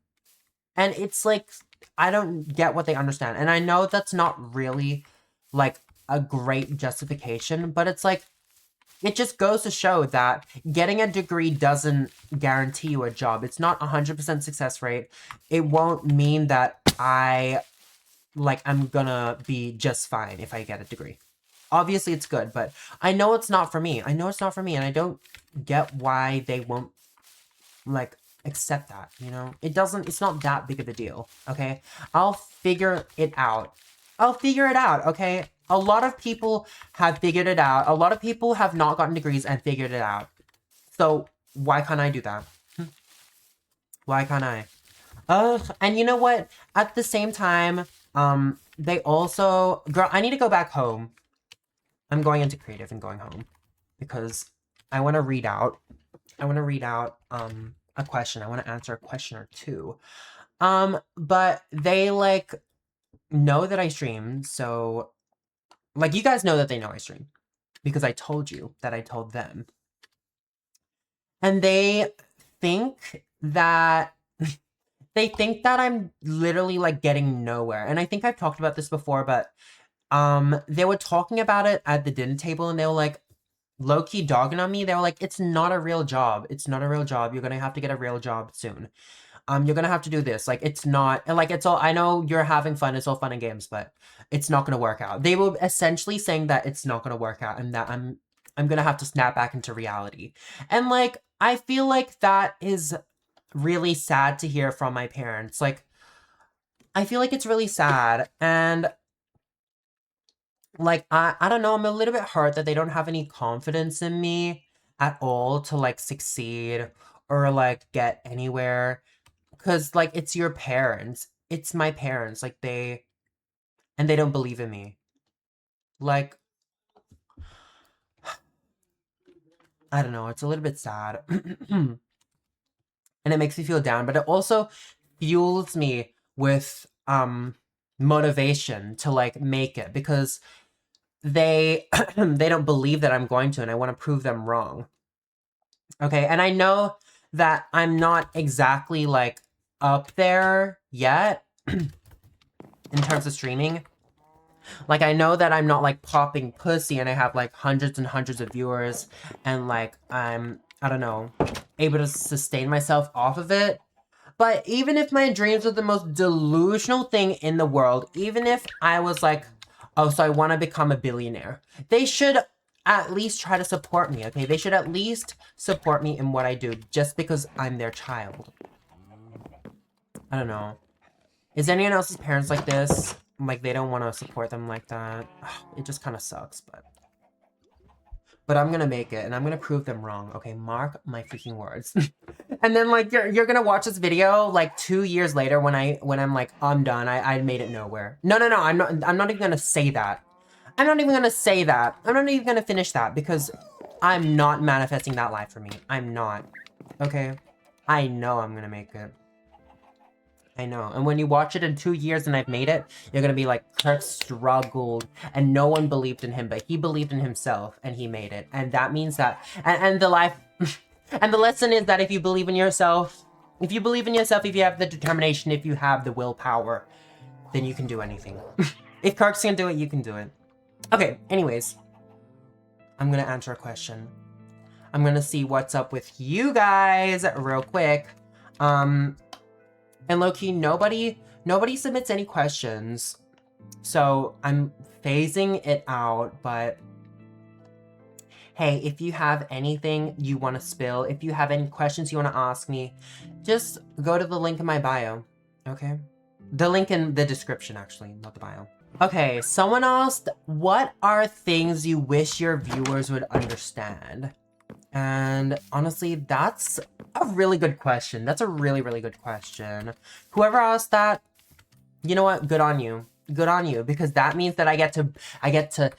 And it's like, I don't get what they understand. And I know that's not really, like, a great justification, but it's like, it just goes to show that getting a degree doesn't guarantee you a job. It's not 100% success rate. It won't mean that I'm gonna be just fine if I get a degree. Obviously, it's good, but I know it's not for me. I know it's not for me, and I don't get why they won't, like, accept that, you know? It's not that big of a deal, okay? I'll figure it out. I'll figure it out, okay? A lot of people have figured it out. A lot of people have not gotten degrees and figured it out. So, why can't I do that? Why can't I? And you know what? At the same time, they also... Girl, I need to go back home. I'm going into creative and going home. Because I want to read out. A question. I want to answer a question or two. But they, like, know that I stream, so... Like, you guys know that they know I stream. Because I told you that I told them. And they think that... They think that I'm literally, like, getting nowhere. And I think I've talked about this before, but... They were talking about it at the dinner table, and they were like, low-key dogging on me. They were like, it's not a real job. It's not a real job. You're gonna have to get a real job soon. You're gonna have to do this. Like, it's not... And, like, it's all... I know you're having fun. It's all fun and games, but it's not gonna work out. They were essentially saying that it's not gonna work out and that I'm gonna have to snap back into reality. And, like, I feel like that is really sad to hear from my parents. Like, I feel like it's really sad. And... Like, I don't know, I'm a little bit hurt that they don't have any confidence in me at all to, like, succeed or, like, get anywhere. Because, like, it's your parents. It's my parents. Like, and they don't believe in me. Like, I don't know, it's a little bit sad. and it makes me feel down, but it also fuels me with motivation to like make it, because they they don't believe that I'm going to, and I want to prove them wrong. Okay, and I know that I'm not exactly like up there yet in terms of streaming. Like, I know that I'm not like popping pussy and I have like hundreds and hundreds of viewers and like I don't know, able to sustain myself off of it. But even if my dreams are the most delusional thing in the world, even if I was like, oh, so I want to become a billionaire, they should at least try to support me, okay? They should at least support me in what I do just because I'm their child. I don't know. Is anyone else's parents like this? Like, they don't want to support them like that? It just kind of sucks, but I'm gonna make it, and I'm gonna prove them wrong, okay? Mark my freaking words. And then, like, you're gonna watch this video, like, 2 years later when I'm like, I'm done, I made it nowhere. No, I'm not even gonna say that. I'm not even gonna say that. I'm not even gonna finish that, because I'm not manifesting that life for me. I'm not. Okay? I know I'm gonna make it. I know. And when you watch it in 2 years and I've made it, you're gonna be like, Kirk struggled and no one believed in him, but he believed in himself and he made it. And that means that, and the life, and the lesson is that if you believe in yourself, if you have the determination, if you have the willpower, then you can do anything. If Kirk can do it, you can do it. Okay, anyways, I'm gonna answer a question. I'm gonna see what's up with you guys real quick. And low-key, nobody submits any questions, so I'm phasing it out, but hey, if you have anything you want to spill, if you have any questions you want to ask me, just go to the link in my bio, okay? The link in the description, actually, not the bio. Okay, someone asked, what are things you wish your viewers would understand? And honestly, that's a really good question. That's a really, really good question. Whoever asked that, you know what? Good on you. Good on you, because that means that I get to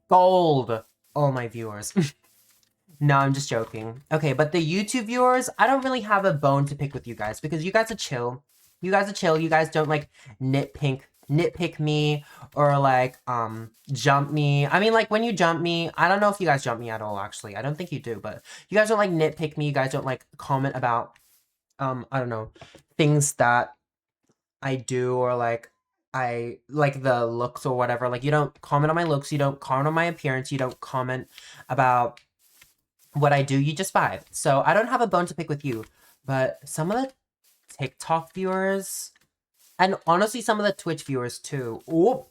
scold all my viewers. No, I'm just joking. Okay, but the YouTube viewers, I don't really have a bone to pick with you guys, because you guys are chill. You guys are chill. You guys don't like nitpick me or like jump me. I mean, like, when you jump me, I don't know if you guys jump me at all, actually. I don't think you do, but you guys don't like nitpick me. You guys don't like comment about I don't know, things that I do, or like I like the looks or whatever. Like, you don't comment on my looks, you don't comment on my appearance, you don't comment about what I do, you just vibe. So I don't have a bone to pick with you, but some of the TikTok viewers, and honestly some of the Twitch viewers too. Ooh.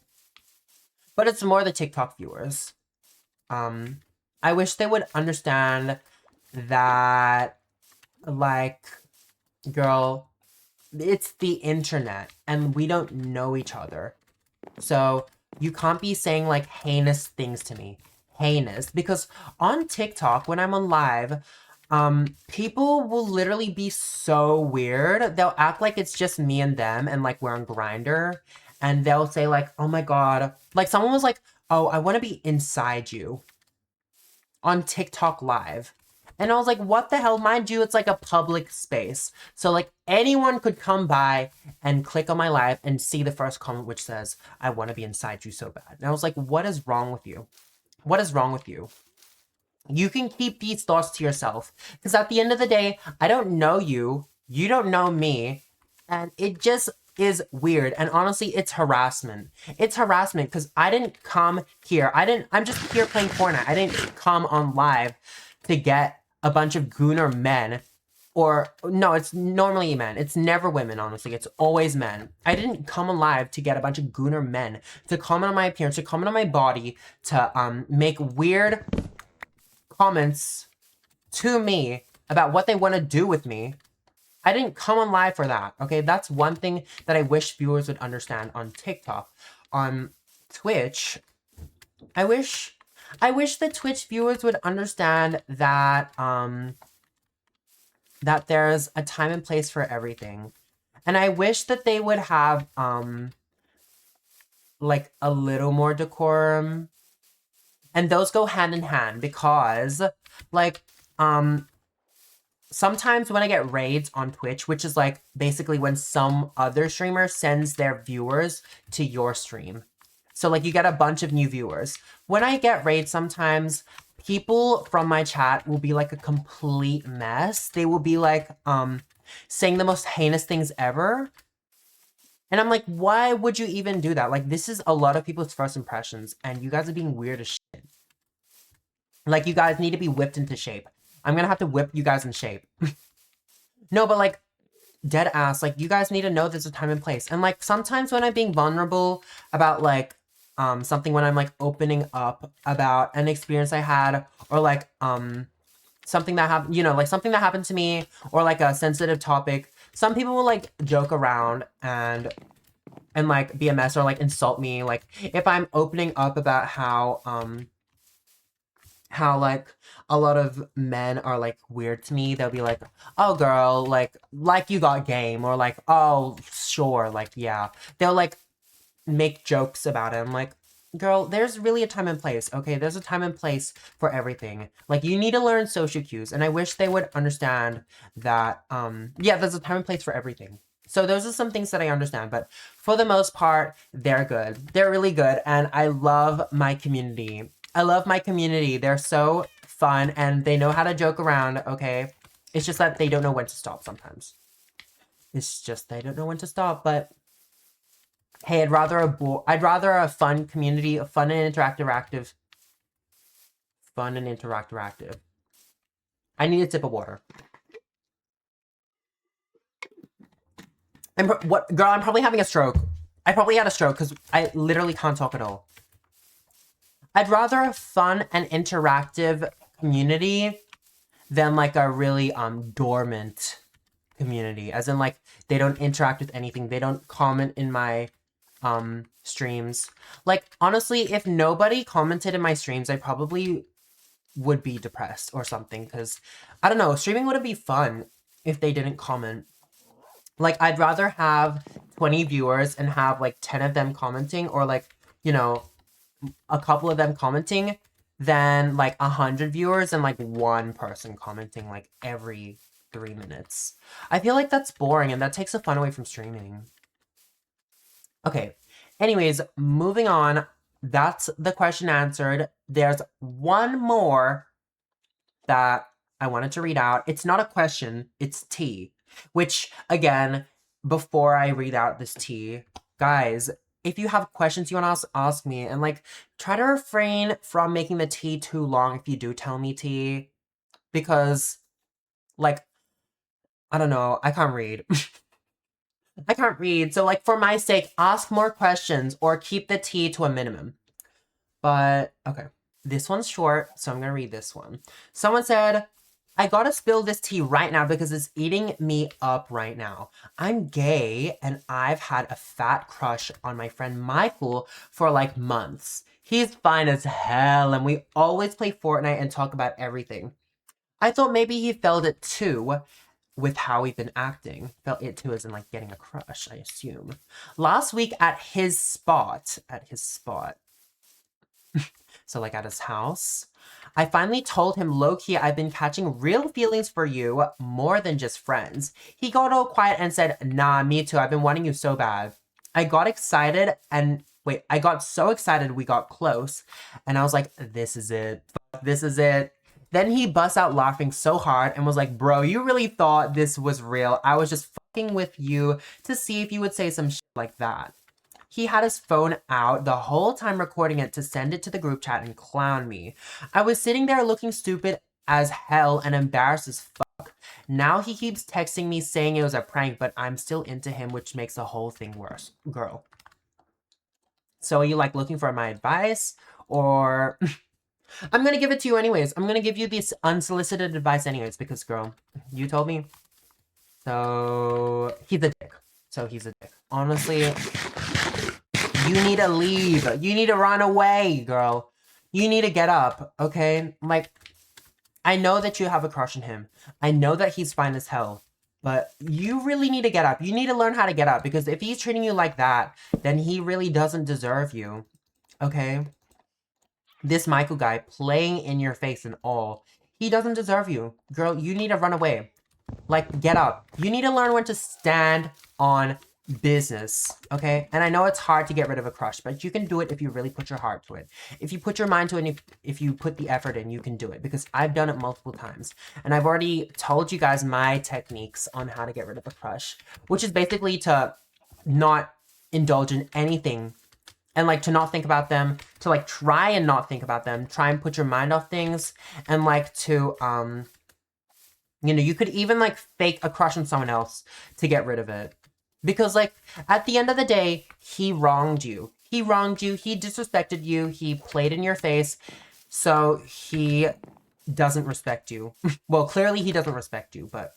But it's more the TikTok viewers. I wish they would understand that, like, girl, it's the internet and we don't know each other. So you can't be saying like heinous things to me. Heinous. Because on TikTok, when I'm on live, people will literally be so weird. They'll act like it's just me and them and like we're on Grindr. And they'll say like, oh my god. Like, someone was like, oh, I want to be inside you on TikTok live. And I was like, what the hell? Mind you, it's like a public space. So like anyone could come by and click on my live and see the first comment, which says, I want to be inside you so bad. And I was like, what is wrong with you? What is wrong with you? You can keep these thoughts to yourself. Because at the end of the day, I don't know you. You don't know me. And it just is weird. And honestly, it's harassment. It's harassment because I didn't come here. I'm just here playing Fortnite. I didn't come on live to get a bunch of gooner men. Or, no, it's normally men. It's never women, honestly. It's always men. I didn't come on live to get a bunch of gooner men to comment on my appearance, to comment on my body, to make weird comments to me about what they want to do with me. I didn't come on live for that, okay? That's one thing that I wish viewers would understand on TikTok. On Twitch, I wish the Twitch viewers would understand that, that there's a time and place for everything. And I wish that they would have, like, a little more decorum. And those go hand in hand because, like, sometimes when I get raids on Twitch, which is like basically when some other streamer sends their viewers to your stream. So like you get a bunch of new viewers. When I get raids, sometimes people from my chat will be like a complete mess. They will be like saying the most heinous things ever. And I'm like, why would you even do that? Like, this is a lot of people's first impressions, and you guys are being weird as shit. Like, you guys need to be whipped into shape. I'm gonna have to whip you guys in shape. No, but like, dead ass, like, you guys need to know there's a time and place. And like, sometimes when I'm being vulnerable about like, something, when I'm like opening up about an experience I had, or like, something that happened, you know, like something that happened to me, or like a sensitive topic, some people will like joke around and like be a mess or like insult me. Like if I'm opening up about how like a lot of men are like weird to me, they'll be like, oh girl, like you got game, or like, oh sure, like yeah, they'll like make jokes about it. I'm like, girl, there's really a time and place, okay? There's a time and place for everything. Like, you need to learn social cues, and I wish they would understand that, yeah, there's a time and place for everything. So those are some things that I understand, but for the most part, they're good. They're really good, and I love my community. I love my community. They're so fun, and they know how to joke around, okay? It's just that they don't know when to stop sometimes. It's just they don't know when to stop, but hey, I'd rather a fun community, a fun and interactive. I need a sip of water. Girl, I'm probably having a stroke. I probably had a stroke because I literally can't talk at all. I'd rather a fun and interactive community than like a really dormant community. As in like they don't interact with anything. They don't comment in my streams. Like honestly, if nobody commented in my streams, I probably would be depressed or something, because I don't know, streaming wouldn't be fun if they didn't comment. Like I'd rather have 20 viewers and have like 10 of them commenting, or like, you know, a couple of them commenting, than like 100 viewers and like one person commenting like every 3 minutes. I feel like that's boring and that takes the fun away from streaming. Okay, anyways, moving on. That's the question answered. There's one more that I wanted to read out. It's not a question, it's tea. Which, again, before I read out this tea, guys, if you have questions you want to ask me, and like, try to refrain from making the tea too long if you do tell me tea. Because, like, I don't know, I can't read. I can't read. So, like, for my sake, ask more questions or keep the tea to a minimum. But, okay. This one's short, so I'm gonna read this one. Someone said, I gotta spill this tea right now because it's eating me up right now. I'm gay and I've had a fat crush on my friend Michael for like months. He's fine as hell and we always play Fortnite and talk about everything. I thought maybe he felt it too with how we've been acting. Felt it too as in like getting a crush, I assume. Last week at his spot, so like at his house, I finally told him low-key I've been catching real feelings for you more than just friends. He got all quiet and said, nah, me too, I've been wanting you so bad. I got so excited we got close, and I was like, this is it. This is it. Then he busts out laughing so hard and was like, bro, you really thought this was real. I was just fucking with you to see if you would say some shit like that. He had his phone out the whole time recording it to send it to the group chat and clown me. I was sitting there looking stupid as hell and embarrassed as fuck. Now he keeps texting me saying it was a prank, but I'm still into him, which makes the whole thing worse. Girl. So are you like looking for my advice? Or I'm gonna give it to you anyways. I'm gonna give you this unsolicited advice anyways, because girl, you told me. So he's a dick. Honestly, you need to leave. You need to run away, girl. You need to get up, okay? Like, I know that you have a crush on him. I know that he's fine as hell. But you really need to get up. You need to learn how to get up. Because if he's treating you like that, then he really doesn't deserve you. Okay? This Michael guy playing in your face and all. He doesn't deserve you. Girl, you need to run away. Like, get up. You need to learn when to stand on business, okay? And I know it's hard to get rid of a crush, but you can do it if you really put your heart to it. If you put your mind to it, and if you put the effort in, you can do it, because I've done it multiple times. And I've already told you guys my techniques on how to get rid of a crush, which is basically to not indulge in anything and like to not think about them, to like try and not think about them, try and put your mind off things, and like to, you know, you could even like fake a crush on someone else to get rid of it. Because like at the end of the day, he wronged you. He wronged you. He disrespected you. He played in your face. So he doesn't respect you. Well, clearly he doesn't respect you, but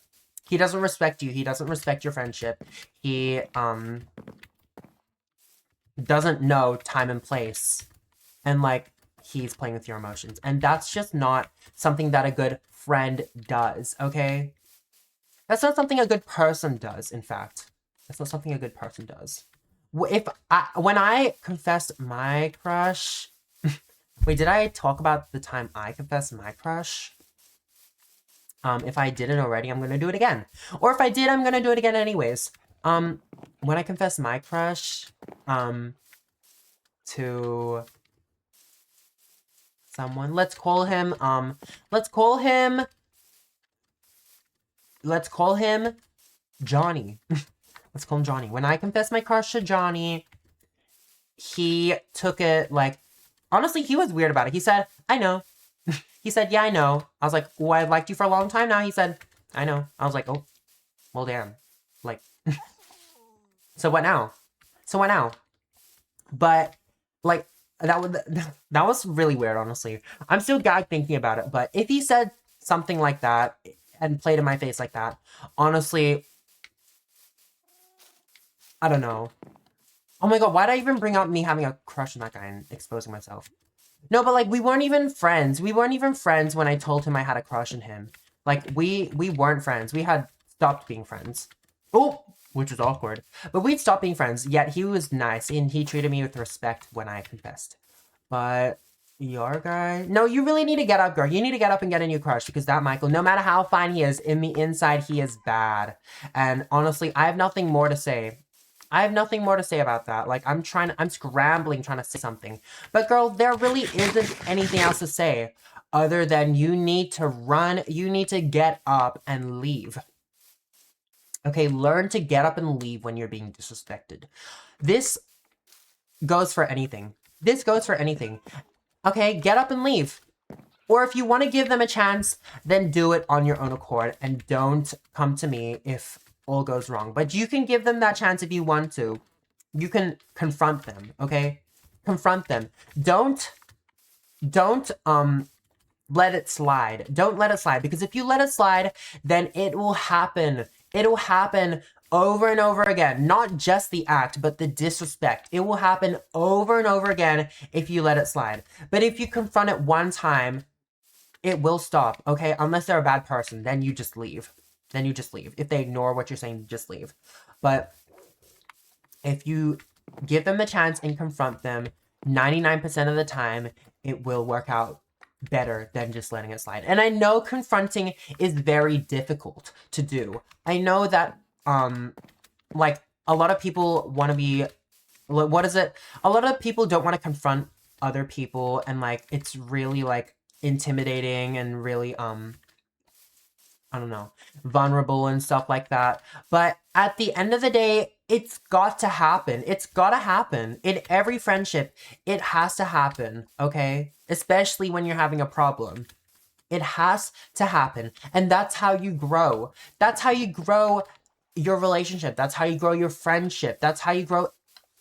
he doesn't respect you. He doesn't respect your friendship. He doesn't know time and place. And like he's playing with your emotions. And that's just not something that a good friend does, okay? That's not something a good person does, in fact. That's not something a good person does. When I confessed my crush... Wait, did I talk about the time I confessed my crush? If I didn't already, I'm gonna do it again. Or if I did, I'm gonna do it again anyways. When I confessed my crush, to someone, let's call him Johnny. Let's call him Johnny. When I confessed my crush to Johnny, he took it like, honestly, he was weird about it. He said, I know. He said, yeah, I know. I was like, oh, I've liked you for a long time now. He said, I know. I was like, oh, well, damn. Like, so what now? But, like, that was really weird, honestly. I'm still gagged thinking about it, but if he said something like that and played in my face like that, honestly, I don't know. Oh my god, why'd I even bring up me having a crush on that guy and exposing myself? No, but like, we weren't even friends. We weren't even friends when I told him I had a crush on him. Like, we weren't friends. We had stopped being friends. Oh, which was awkward. But we'd stopped being friends, yet he was nice, and he treated me with respect when I confessed. But your guy... No, you really need to get up, girl. You need to get up and get a new crush, because that Michael, no matter how fine he is, in the inside, he is bad. And honestly, I have nothing more to say. I have nothing more to say about that. Like, I'm scrambling trying to say something. But girl, there really isn't anything else to say other than you need to run, you need to get up and leave. Okay, learn to get up and leave when you're being disrespected. This goes for anything. This goes for anything. Okay, get up and leave. Or if you want to give them a chance, then do it on your own accord and don't come to me if all goes wrong. But you can give them that chance if you want to. You can confront them, okay? Confront them. Don't let it slide. Don't let it slide, because if you let it slide, then it will happen. It'll happen over and over again. Not just the act, but the disrespect. It will happen over and over again if you let it slide. But if you confront it one time, it will stop, okay? Unless they're a bad person, then you just leave. Then you just leave. If they ignore what you're saying, just leave. But if you give them the chance and confront them, 99% of the time, it will work out better than just letting it slide. And I know confronting is very difficult to do. I know that, like, a lot of people want to be... What is it? A lot of people don't want to confront other people, and, like, it's really, like, intimidating and really, I don't know, vulnerable and stuff like that. But at the end of the day, it's got to happen. It's gotta happen. In every friendship, it has to happen, okay? Especially when you're having a problem. It has to happen. And that's how you grow. That's how you grow your relationship. That's how you grow your friendship. That's how you grow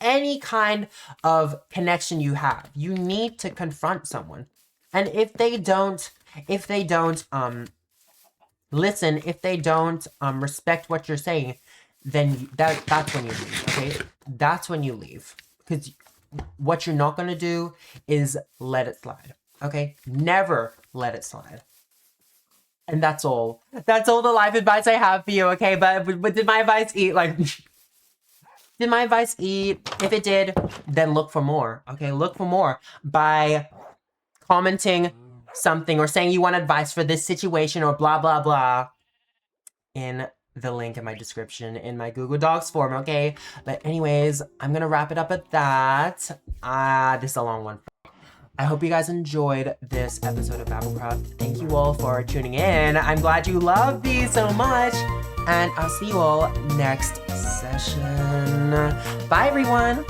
any kind of connection you have. You need to confront someone. And if they don't listen, if they don't respect what you're saying, then that's when you leave, okay? That's when you leave. Because what you're not going to do is let it slide, okay? Never let it slide. And that's all. That's all the life advice I have for you, okay? But did my advice eat, like... Did my advice eat? If it did, then look for more, okay? Look for more by commenting something or saying you want advice for this situation or blah, blah, blah. in the link in my description in my Google Docs form, okay? But anyways, I'm gonna wrap it up at that. This is a long one. I hope you guys enjoyed this episode of BabbleCraft. Thank you all for tuning in. I'm glad you love me so much. And I'll see you all next session. Bye, everyone.